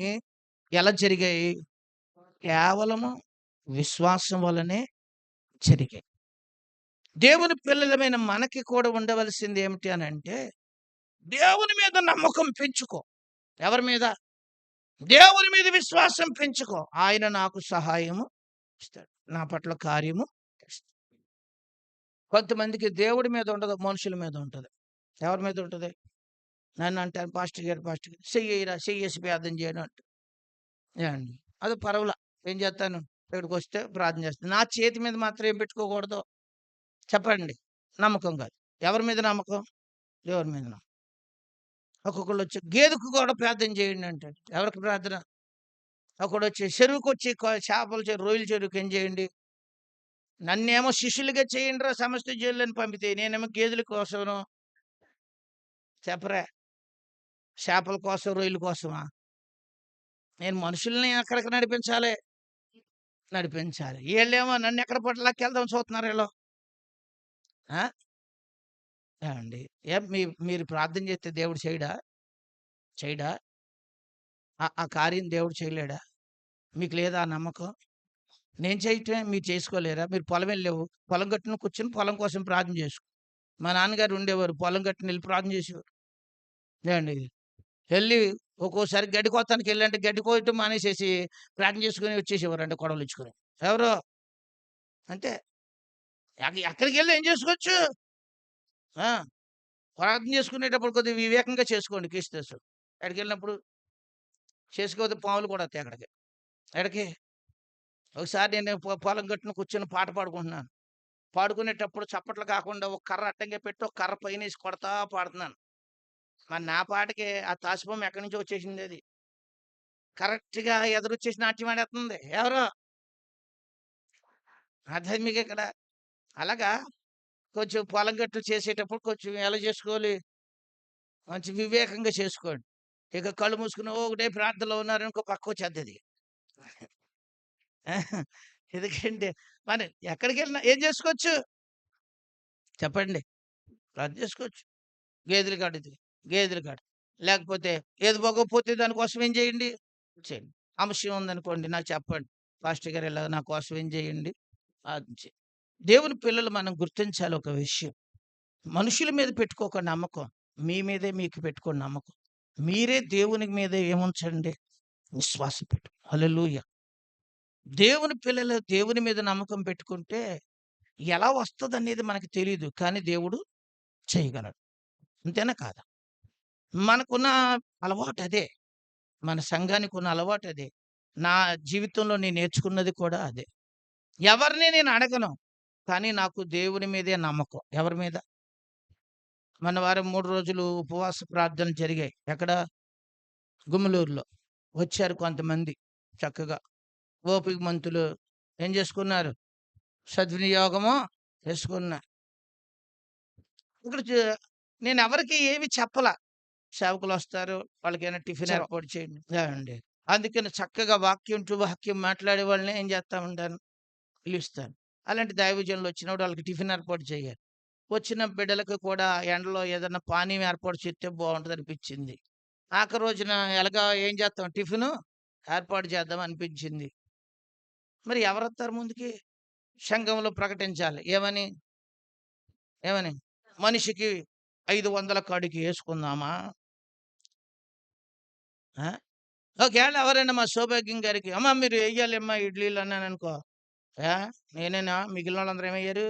ఎలా జరిగాయి? కేవలము విశ్వాసం వలనే జరిగాయి. దేవుని పిల్లలమైన మనకి కూడా ఉండవలసింది ఏమిటి అనంటే, దేవుని మీద నమ్మకం పెంచుకో. ఎవరి మీద? దేవుని మీద విశ్వాసం పెంచుకో. ఆయన నాకు సహాయము ఇస్తాడు. నా పట్ల కార్యము చేస్తాడు. కొంతమందికి దేవుడి మీద ఉండదు, మనుషుల మీద ఉంటది. ఎవరి మీద ఉంటది? నన్ను అంటారు, పాస్టర్ గారు చెయ్యరా, చెయ్యేసి ప్రార్థన చేయను అంట. ఏమండి? అది పర్వాలా, ఏం చేస్తాను, ఇక్కడికి వస్తే ప్రార్థన చేస్తాను. నా చేతి మీద మాత్రం ఏం పెట్టుకోకూడదు చెప్పండి? నమ్మకం కాదు. ఎవరి మీద నమ్మకం? దేవుని మీద నమ్మకం. ఒక్కొక్కళ్ళు వచ్చి గేదెకు కూడా ప్రార్థన చేయండి అంటాడు. ఎవరికి ప్రార్థన? ఒకడు వచ్చి చెరువుకు వచ్చి చేపల చెరువు, రొయ్యల చెరువుకి ఏం చేయండి? నన్నేమో శిష్యులుగా చేయండిరా సమస్త జైళ్ళని పంపితే, నేనేమో గేదెల కోసము చెప్పరా, చేపల కోసం, రొయ్యల కోసమా? నేను మనుషుల్ని ఎక్కడికి నడిపించాలి? నడిపించాలి. వీళ్ళేమో నన్ను ఎక్కడ పట్లకెళ్దాం చూస్తున్నారు వీళ్ళు. ఏమండి? మీరు ప్రార్థన చేస్తే దేవుడు చేయడా? చేయడా? ఆ కార్యం దేవుడు చేయలేడా? మీకు లేదా ఆ నమ్మకం? నేను చేయటమే మీరు చేసుకోలేరా? మీరు పొలం వెళ్ళేవు, పొలం గట్టున కూర్చొని పొలం కోసం ప్రార్థన చేసుకో. మా నాన్నగారు ఉండేవారు, పొలం గట్టున వెళ్ళి ప్రార్థన చేసేవారు. ఏమండి? వెళ్ళి ఒక్కోసారి గడ్డి కోస్తానికి వెళ్ళంటే గడ్డి కోయటం మానేసేసి ప్రార్థన చేసుకుని వచ్చేసేవారండి కొడవలు ఇచ్చుకొని. ఎవరు? అంటే ఎక్కడికి వెళ్ళి ఏం చేసుకోవచ్చు? ఆ! ప్రార్థన చేసుకునేటప్పుడు కొద్దిగా వివేకంగా చేసుకోండి. క్రీస్తుయేసు ఎక్కడికి వెళ్ళినప్పుడు చేసుకోకపోతే పాములు కూడా వస్తాయి అక్కడికి. ఎక్కడికి? ఒకసారి నేను పొలం గట్టున కూర్చొని పాట పాడుకుంటున్నాను. పాడుకునేటప్పుడు చప్పట్లు కాకుండా ఒక కర్ర అడ్డంగా పెట్టి ఒక కర్ర పైనేసి కొడతా పాడుతున్నాను. మరి నా పాటకి ఆ తాసుబొమ్మ ఎక్కడి నుంచో వచ్చేసింది అది. కరెక్ట్‌గా ఎదురొచ్చేసి నాట్యం ఆడేస్తుంది. ఎవరు? అర్థమైంది మీకిక్కడ? అలాగా కొంచెం పొలం గట్లు చేసేటప్పుడు కొంచెం ఎలా చేసుకోవాలి? మంచి వివేకంగా చేసుకోండి. ఇక కళ్ళు మూసుకొని ఒకటే ప్రార్థనలో ఉన్నారనుకో పక్కకొచ్చేద్దది. ఎందుకంటే మరి ఎక్కడికెళ్ళినా ఏం చేసుకోవచ్చు? చెప్పండి? ప్రార్థన చేసుకోవచ్చు. గేదెల కాడిది, గేదెల కాడ. లేకపోతే ఏది బాగోకపోతే దానికోసం ఏం చేయండి? చేయండి. ఆమస్యం ఉందనుకోండి నాకు చెప్పండి. పాస్టర్ గారు ఇలాగ నా కోసం ఏం చేయండి? దేవుని పిల్లలు మనం గుర్తించాలి ఒక విషయం. మనుషుల మీద పెట్టుకోక నమ్మకం. మీ మీదే మీకు పెట్టుకోండి నమ్మకం. మీరే దేవుని మీద ఏముంచండి? విశ్వాసం పెట్టు. హల్లెలూయా. దేవుని పిల్లలు దేవుని మీద నమ్మకం పెట్టుకుంటే ఎలా వస్తదనేది మనకు తెలీదు. కానీ దేవుడు చేయగలడు. అంతేనా కాదా? మనకున్న అలవాటు అదే. మన సంఘానికి ఉన్న అలవాటు అదే. నా జీవితంలో నేను నేర్చుకున్నది కూడా అదే. ఎవరిని నేను అడగను. కానీ నాకు దేవుని మీదే నమ్మకం. ఎవరి మీద? మన వారం 3 రోజులు ఉపవాస ప్రార్థనలు జరిగాయి. ఎక్కడ? గుమ్మలూరులో. వచ్చారు కొంతమంది చక్కగా. ఓపికమంతులు ఏం చేసుకున్నారు? సద్వినియోగము చేసుకున్నారు. ఇక్కడ నేనెవరికీ ఏమి చెప్పలా. సేవకులొస్తారు, వాళ్ళకేమైనా టిఫిన్ ఏర్పాటు చేయండి. అండి. అందుకని చక్కగా వాక్యం టు వాక్యం మాట్లాడే వాళ్ళని ఏం చేస్తా ఉంటాను, పిలుస్తాను. అలాంటి దైవజనులు వచ్చినప్పుడు వాళ్ళకి టిఫిన్ ఏర్పాటు చేయాలి. వచ్చిన బిడ్డలకు కూడా ఎండలో ఏదన్నా పానీయం ఏర్పాటు చేస్తే బావుంటదనిపించింది. ఆఖరి రోజున ఎలాగా ఏం చేస్తాం, టిఫిను ఏర్పాటు చేద్దాం అనిపించింది. మరి ఎవరొత్తారు ముందుకి? సంఘంలో ప్రకటించాలి. ఏమని? ఏమని? మనిషికి 500 కాడికి యేసుకుందామా? ఆ! ఒకవేళ ఎవరైనా మా సౌభాగ్యం గారికి, "అమ్మ మీరు ఎయ్యాలమ్మా ఇడ్లీలు" అన్నాననుకో, నేనేనా? మిగిలినోళ్ళందరూ ఏమయ్యారు?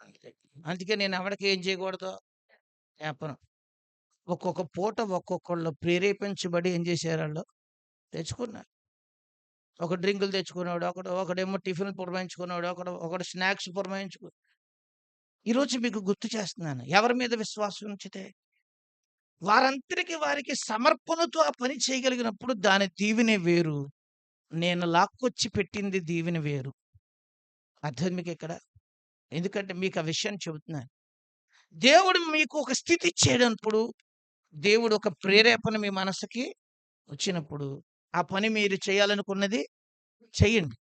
అంతే. అందుకే నేను ఎవడికి ఏం చేయకూడదో చెప్పను. ఒక్కొక్క పూట ఒక్కొక్కళ్ళు ప్రేరేపించబడి ఏం చేశారాళ్ళు తెచ్చుకున్నారు. ఒక డ్రింకులు తెచ్చుకున్నాడు, ఒకడేమో టిఫిన్‌లు పురమాయించుకున్నాడు, ఒకడు స్నాక్స్ ఈరోజు మీకు గుర్తు చేస్తున్నాను. ఎవరి మీద విశ్వాసం ఉంచితే వారంతరికి వారికి సమర్పణతో ఆ పని చేయగలిగినప్పుడు దాని దీవెనే వేరు. నేను లాక్కొచ్చి పెట్టింది దీవెన వేరు. అర్థమైంది మీకిక్కడ? ఎందుకంటే మీకు ఆ విషయం చెబుతున్నాను. దేవుడు మీకు ఒక స్థితి ఇచ్చేటప్పుడు, దేవుడు ఒక ప్రేరేపణ మీ మనసుకి వచ్చినప్పుడు, ఆ పని మీరు చేయాలనుకున్నది చెయ్యండి.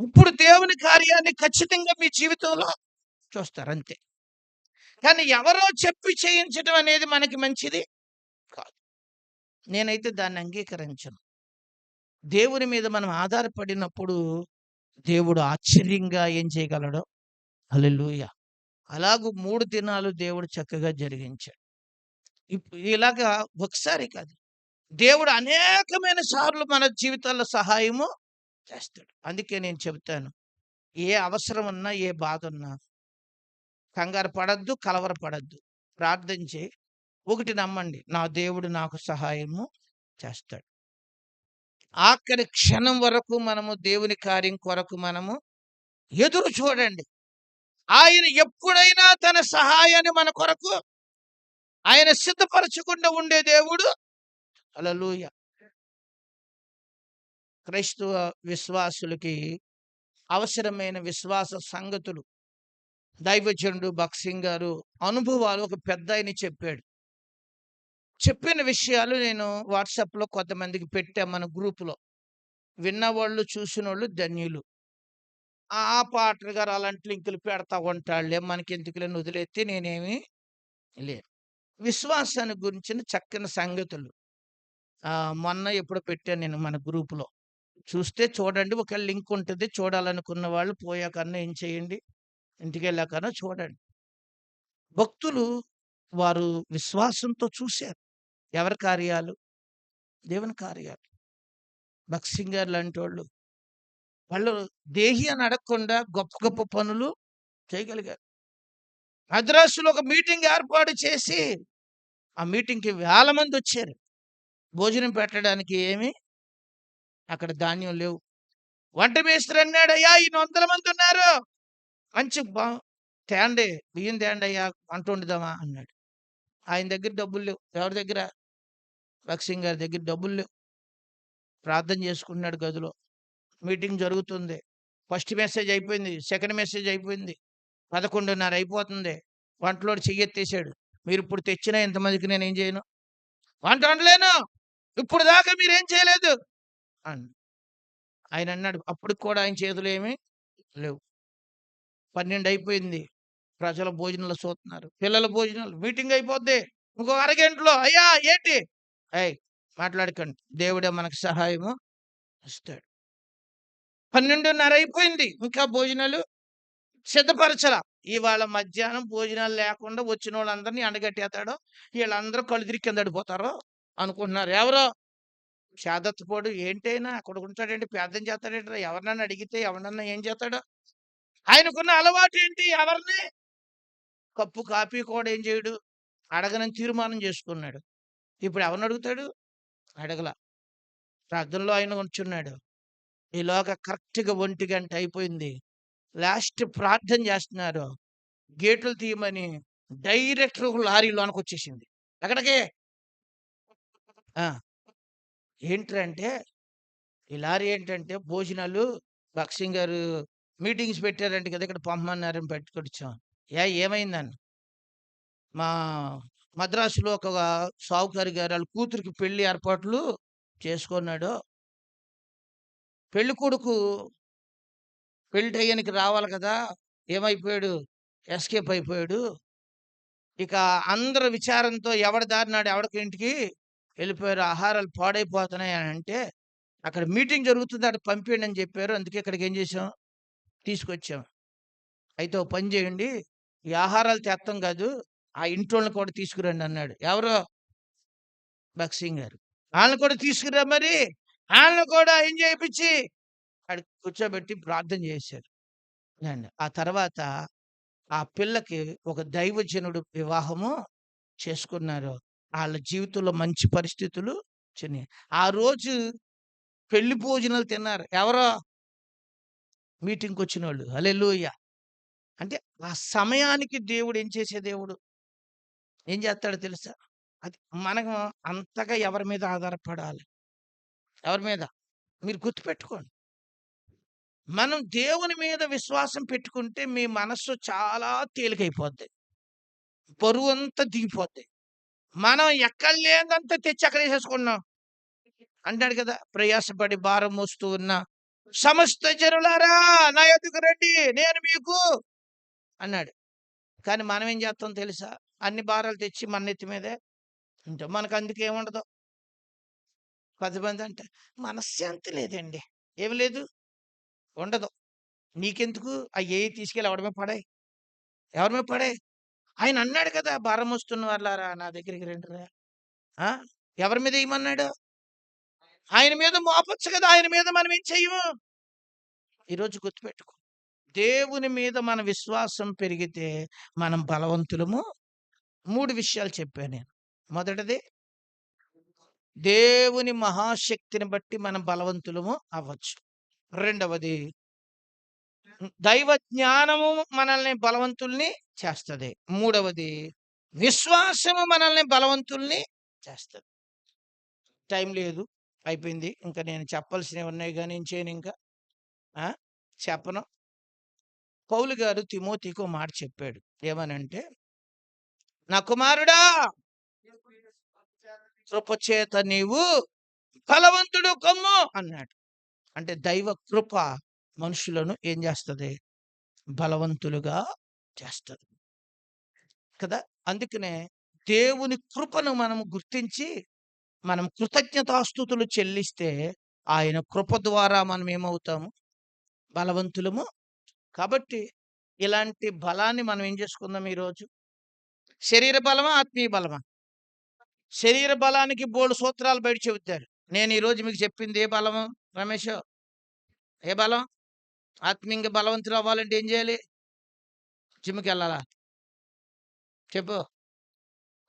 ఇప్పుడు దేవుని కార్యాన్ని ఖచ్చితంగా మీ జీవితంలో చూస్తారు అంతే. కానీ ఎవరో చెప్పి చేయించడం అనేది మనకి మంచిది కాదు. నేనైతే దాన్ని అంగీకరించను. దేవుని మీద మనం ఆధారపడినప్పుడు దేవుడు ఆశ్చర్యంగా ఏం చేయగలడో, హల్లెలూయా! అలాగూ 3 దినాలు దేవుడు చక్కగా జరిగించాడు. ఇలాగా ఒకసారి కాదు. దేవుడు అనేకమైన సార్లు మన జీవితాల్లో సహాయము చేస్తాడు. అందుకే నేను చెబుతాను. ఏ అవసరం ఉన్నా, ఏ బాధ ఉన్నా కంగారు పడొద్దు, కలవరపడొద్దు. ప్రార్థన చేయి. ఒకటి నమ్మండి, నా దేవుడు నాకు సహాయము చేస్తాడు. ఆఖరి క్షణం వరకు మనము దేవుని కార్యం కొరకు మనము ఎదురు చూడండి. ఆయన ఎప్పుడైనా తన సహాయాన్ని మన కొరకు ఆయన సిద్ధపరచకుండా ఉండే దేవుడు. హల్లెలూయా! క్రైస్తవ విశ్వాసులకి అవసరమైన విశ్వాస సంగతులు దైవజనుడు భక్సింగ్ గారు అనుభవాలు ఒక పెద్దాయన చెప్పాడు. చెప్పిన విషయాలు నేను వాట్సాప్‌లో కొంతమందికి పెట్టా మన గ్రూప్‌లో. విన్నవాళ్ళు, చూసినోళ్ళు ధన్యులు. పాస్టర్ గారు అలాంటి లింకులు పెడతా ఉంటాడులే, మనకెందుకులే అని వదిలేత్తే నేనేమి లేదు. విశ్వాసాన్ని గురించిన చక్కని సంగతులు మొన్న ఎప్పుడో పెట్టాను నేను మన గ్రూప్‌లో. చూస్తే చూడండి. ఒకవేళ లింక్ ఉంటది. చూడాలనుకున్న వాళ్ళు పోయాకన్నా ఏం చేయండి, ఇంటికెళ్ళాకన్నా చూడండి. భక్తులు వారు విశ్వాసంతో చూశారు. ఎవరి కార్యాలు? దేవుని కార్యాలు. భక్సింగ్ గారు లాంటోళ్ళు, వాళ్ళు దేహి అని అడగకుండా గొప్ప గొప్ప పనులు చేయగలిగారు. మద్రాసులో ఒక మీటింగ్ ఏర్పాటు చేసి, ఆ మీటింగ్‌కి వేల మంది వచ్చారు. భోజనం పెట్టడానికి ఏమి అక్కడ ధాన్యం లేవు. వంట మేస్త్రి అన్నాడు, "అయ్యా ఇన్ని వందల మంది ఉన్నారు. మంచి తేండి, బియ్యం తేండయ్యా, వంట వండుదామా" అన్నాడు. ఆయన దగ్గర డబ్బులు లేవు. ఎవరి దగ్గర? భక్సింగ్ గారి దగ్గర డబ్బులు లేవు. ప్రార్థన చేసుకుంటున్నాడు గదిలో. మీటింగ్ జరుగుతుంది. ఫస్ట్ మెసేజ్ అయిపోయింది. సెకండ్ మెసేజ్ అయిపోయింది. 11:30 అయిపోతుంది. వంటలోడు చెయ్యెత్తేసాడు. "మీరిప్పుడు తెచ్చినా ఇంతమందికి నేనేం చేయను? వంట వండలేను. ఇప్పుడు దాకా మీరేం చేయలేదు" అని ఆయన అన్నాడు. అప్పటికి కూడా ఆయన చేతులు ఏమీ లేవు. 12 అయిపోయింది. ప్రజల భోజనాలు చూస్తున్నారు. పిల్లల భోజనాలు. మీటింగ్ అయిపోద్ది. ఇంకో అరగంటలో, "అయ్యా ఏంటి?" "ఏయ్ మాట్లాడకండి. దేవుడే మనకు సహాయము ఇస్తాడు." 12:30 అయిపోయింది. ఇంకా భోజనాలు సిద్ధపరచల. ఇవాళ మధ్యాహ్నం భోజనాలు లేకుండా వచ్చినోళ్ళందరిని ఎండగట్టేత్తాడు. ఈళ్ళందరూ కళ్ళు తిరిగి కింద పడిపోతారు అనుకుంటున్నారు. ఎవరో చేదత్తపోడు ఏంటైనా అక్కడ ఉంటాడేంటి, ప్రార్థన చేస్తాడేంటిరా, ఎవరినన్నా అడిగితే ఎవరినన్నా ఏం చేస్తాడు? ఆయనకున్న అలవాటు ఏంటి? ఎవరిని కప్పు కాఫీ కూడా ఏం చేయడు. అడగనని తీర్మానం చేసుకున్నాడు. ఇప్పుడు ఎవరిని అడుగుతాడు? అడగల. ప్రార్థనలో ఆయన కూర్చున్నాడు. ఈలోగా కరెక్ట్‌గా 1 గంట అయిపోయింది. లాస్ట్ ప్రార్థన చేస్తున్నారు. గేట్లు తీయమని డైరెక్ట్ ఒక లారీ లోనకొచ్చేసింది. ఎక్కడికి? ఆ! ఏంట్రంటే ఈ లారీ ఏంటంటే భోజనాలు భక్సింగ్ గారు మీటింగ్స్ పెట్టారంట కదా! ఇక్కడ పంపమన్నారని పట్టుకొచ్చాం. ఏమైందని? మా మద్రాసులో ఒక సావుకారి గారు ఆళ్ళ కూతురికి పెళ్లి ఏర్పాట్లు చేసుకున్నాడు. పెళ్ళికొడుకు పెళ్లి టయానికి రావాలి కదా! ఏమైపోయాడు? ఎస్కేప్ అయిపోయాడు. ఇక అందరు విచారంతో ఎవడి దారినాడు ఎవడికి ఇంటికి వెళ్ళిపోయారు. ఆహారాలు పాడైపోతున్నాయి అని అంటే, అక్కడ మీటింగ్ జరుగుతుంది అటు పంపియండి అని చెప్పారు. అందుకే ఇక్కడికి ఏం చేసాం? తీసుకొచ్చాం. అయితే ఓ పని చేయండి. ఈ ఆహారాలు తెత్తం కాదు. ఆ ఇంటోళ్ళని కూడా తీసుకురండి అన్నాడు. ఎవరు? భక్సింగ్ గారు. ఆళ్ళని కూడా తీసుకురా మరి. ఆళ్ళని కూడా ఏం చేపిచ్చి ఆడ కూర్చోబెట్టి ప్రార్థన చేశారు. ఆ తర్వాత ఆ పిల్లకి ఒక దైవజనుడు వివాహము చేసుకున్నారు. ఆళ్ళ జీవితంలో మంచి పరిస్థితులు వచ్చినాయి. ఆ రోజు పెళ్లి భోజనాలు తిన్నారు. ఎవరో మీటింగ్‌కొచ్చినోళ్ళు. హల్లెలూయా! అంటే ఆ సమయానికి దేవుడు ఏం చేసే దేవుడు? ఏం చేస్తాడో తెలుసా? అది మనం అంతగా ఎవరి మీద ఆధారపడాలి? ఎవరి మీద? మీరు గుర్తుపెట్టుకోండి. మనం దేవుని మీద విశ్వాసం పెట్టుకుంటే మీ మనస్సు చాలా తేలికైపోద్ది. బరువంతా దిగిపోద్ది. మనం ఎక్కడ లేనిదంతా తెచ్చి అక్కడ ఏసేసుకున్నాం. అంటాడు కదా! ప్రయాసపడి భారం మోస్తూ ఉన్న సమస్త జనులారా నా యొద్దకు రండి నేను మీకు అన్నాడు. కానీ మనం ఏం చేస్తాం తెలుసా? అన్ని భారాలు తెచ్చి మన నెత్తి మీదే ఉంటాం. మనకు అందుకే ఏముండదు. కొంతమంది అంటే మనశ్శాంతి లేదండి. ఏమి లేదు? ఉండదు. నీకెందుకు? అయ్యేయి తీసుకెళ్ళి ఎవడి మీద పడేయి. ఎవరి మీద పడేయి. ఆయన అన్నాడు కదా! భారం మోస్తున్న వాళ్ళారా నా దగ్గరికి రండిరా. ఆ! ఎవరి మీద ఎయమన్నాడు? ఆయన మీద మోపొచ్చు కదా! ఆయన మీద మనం ఏం చెయ్యము. ఈరోజు గుర్తుపెట్టుకో. దేవుని మీద మన విశ్వాసం పెరిగితే మనం బలవంతులము. 3 విషయాలు చెప్పా నేను. మొదటిది దేవుని మహాశక్తిని బట్టి మనం బలవంతులము అవ్వచ్చు. రెండవది దైవ జ్ఞానము మనల్ని బలవంతుల్ని చేస్తది. మూడవది విశ్వాసము మనల్ని బలవంతుల్ని చేస్తది. టైం లేదు. అయిపోయింది. ఇంకా నేను చెప్పాల్సినవి ఉన్నాయి గానీ ఏం చేయనింకా. ఆ! చెప్పను. పౌలు గారు తిమోతికి ఓ మాట చెప్పాడు. ఏమనంటే, నా కుమారుడా కృపచేత నీవు బలవంతుడు కమ్ము అన్నాడు. అంటే దైవ కృప మనుషులను ఏం చేస్తది? బలవంతులుగా చేస్తది. కదా! అందుకనే దేవుని కృపను మనము గుర్తించి, మనం కృతజ్ఞతాస్తుతులు చెల్లిస్తే, ఆయన కృప ద్వారా మనం ఏమవుతాము? బలవంతులము. కాబట్టి ఇలాంటి బలాన్ని మనం ఏం చేసుకుందాం ఈరోజు? శరీర బలమా? ఆత్మీయ బలమా? శరీర బలానికి బోలెడు సూత్రాలు బయట చెబుతారు. నేను ఈరోజు మీకు చెప్పింది ఏ బలము రమేషు? ఏ బలం? ఆత్మీయంగా బలవంతులు అవ్వాలంటే ఏం చేయాలి? జిమ్‌కెళ్ళాలా? చెప్పు.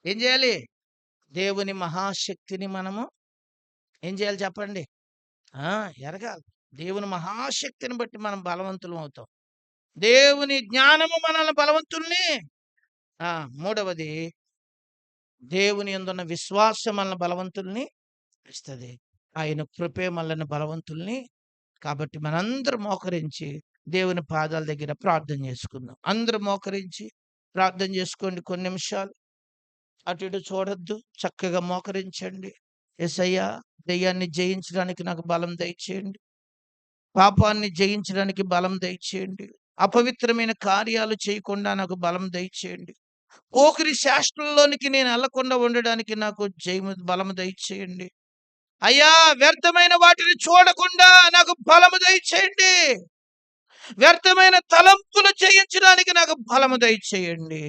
ఏం చేయాలి? దేవుని మహాశక్తిని మనము ఏం చేయాలి చెప్పండి? ఆ! ఎరగాలి. దేవుని మహాశక్తిని బట్టి మనం బలవంతులం అవుతాం. దేవుని జ్ఞానము మనల్ని బలవంతుల్ని మూడవది దేవుని యందున్న విశ్వాసం మనల్ని బలవంతుల్ని ఇస్తది. ఆయన కృపే మనల్ని బలవంతుల్ని కాబట్టి మనందరం మోకరించి దేవుని పాదాల దగ్గర ప్రార్థన చేసుకుందాం. అందరూ మోకరించి ప్రార్థన చేసుకోండి కొన్ని నిమిషాలు. అటు ఇటు చూడొద్దు. చక్కగా మోకరించండి. యేసయ్యా దెయ్యాన్ని జయించడానికి నాకు బలం దయచేయండి. పాపాన్ని జయించడానికి బలం దయచేయండి. అపవిత్రమైన కార్యాలు చేయకుండా నాకు బలం దయచేయండి. పోకిరి శాస్త్రంలోనికి నేను ఎళ్ళకుండా ఉండడానికి నాకు బలము దయచేయండి. అయ్యా వ్యర్థమైన వాటిని చూడకుండా నాకు బలము దయచేయండి. వ్యర్థమైన తలంపులు చేయించడానికి నాకు బలము దయచేయండి.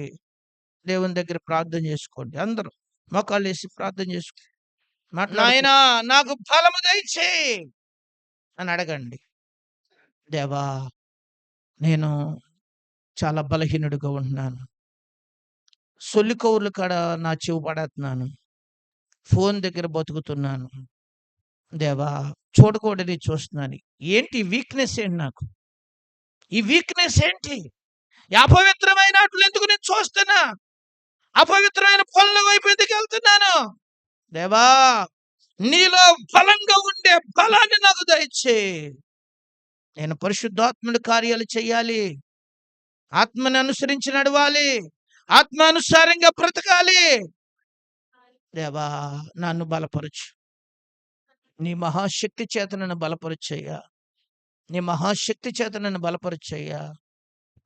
దేవుని దగ్గర ప్రార్థన చేసుకోండి. అందరూ మోకాళ్ళేసి ప్రార్థన చేసుకో. నాయనా నాకు బలము దయచేయి అని అడగండి. దేవా నేను చాలా బలహీనుడిగా ఉంటున్నాను. సొల్లి కవుర్ల కాడ నా చెవు పడేస్తున్నాను. ఫోన్ దగ్గర బతుకుతున్నాను. దేవా చూడకూడనిది చూస్తున్నాను. ఏంటి వీక్‌నెస్ ఏంటి నాకు? ఈ వీక్‌నెస్ ఏంటి? ఈ అపవిత్రమైన ఆటలు ఎందుకు నేను చూస్తున్నా? అపవిత్రమైన పనుల వైపు ఎందుకెళ్తున్నాను? దేవా, నీలో బలంగా ఉండే బలాన్ని నాకు దయచేయి. నేను పరిశుద్ధాత్ముడి కార్యాలు చెయ్యాలి. ఆత్మని అనుసరించి నడవాలి. ఆత్మానుసారంగా బ్రతకాలి. దేవా, నన్ను బలపరచు. నీ మహాశక్తి చేత నన్ను బలపరచయ్యా. నీ మహాశక్తి చేత నన్ను బలపరచయ్యా.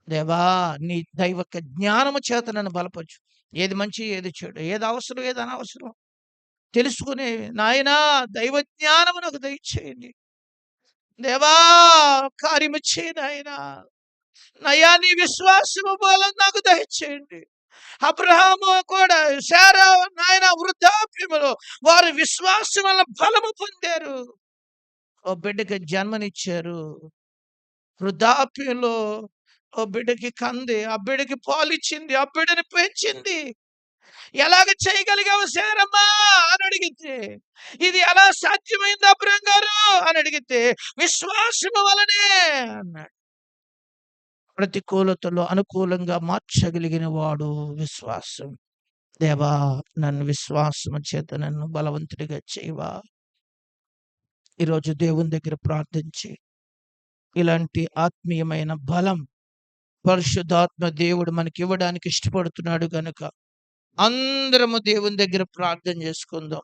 దేవా, నీ దైవక జ్ఞానము చేత నన్ను బలపరచు. ఏది మంచి, ఏది చెడు, ఏది అవసరం, ఏది అనవసరం తెలుసుకునే నాయనా దైవ జ్ఞానము నాకు దయచేయండి. దేవా, కార్యము చేయి నాయనా. నయా నీ విశ్వాసము బలం నాకు దయచేయండి. అబ్రహాము కూడా, శారా నాయన వృద్ధాప్యములో వారు విశ్వాసం వల్ల బలము పొందారు. ఓ బిడ్డకి జన్మనిచ్చారు. వృద్ధాప్యంలో ఓ బిడ్డకి కంది, ఆ బిడ్డకి పాలిచ్చింది, ఆ బిడ్డని పెంచింది. ఎలాగ చేయగలిగావు శారమ్మా అని అడిగితే, ఇది ఎలా సాధ్యమైంది అబ్రహం గారు అని అడిగితే, విశ్వాసము వలనే అన్నాడు. ప్రతికూలతలో అనుకూలంగా మార్చగలిగిన వాడు విశ్వాసం. దేవా, నన్ను విశ్వాసము చేత నన్ను బలవంతుడిగా చేయవా. ఈరోజు దేవుని దగ్గర ప్రార్థించి ఇలాంటి ఆత్మీయమైన బలం పరిశుద్ధాత్మ దేవుడు మనకి ఇవ్వడానికి ఇష్టపడుతున్నాడు గనుక అందరము దేవుని దగ్గర ప్రార్థన చేసుకుందాం.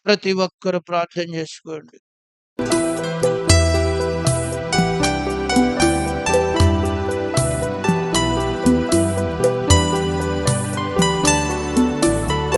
ప్రతి ఒక్కరు ప్రార్థన చేసుకోండి.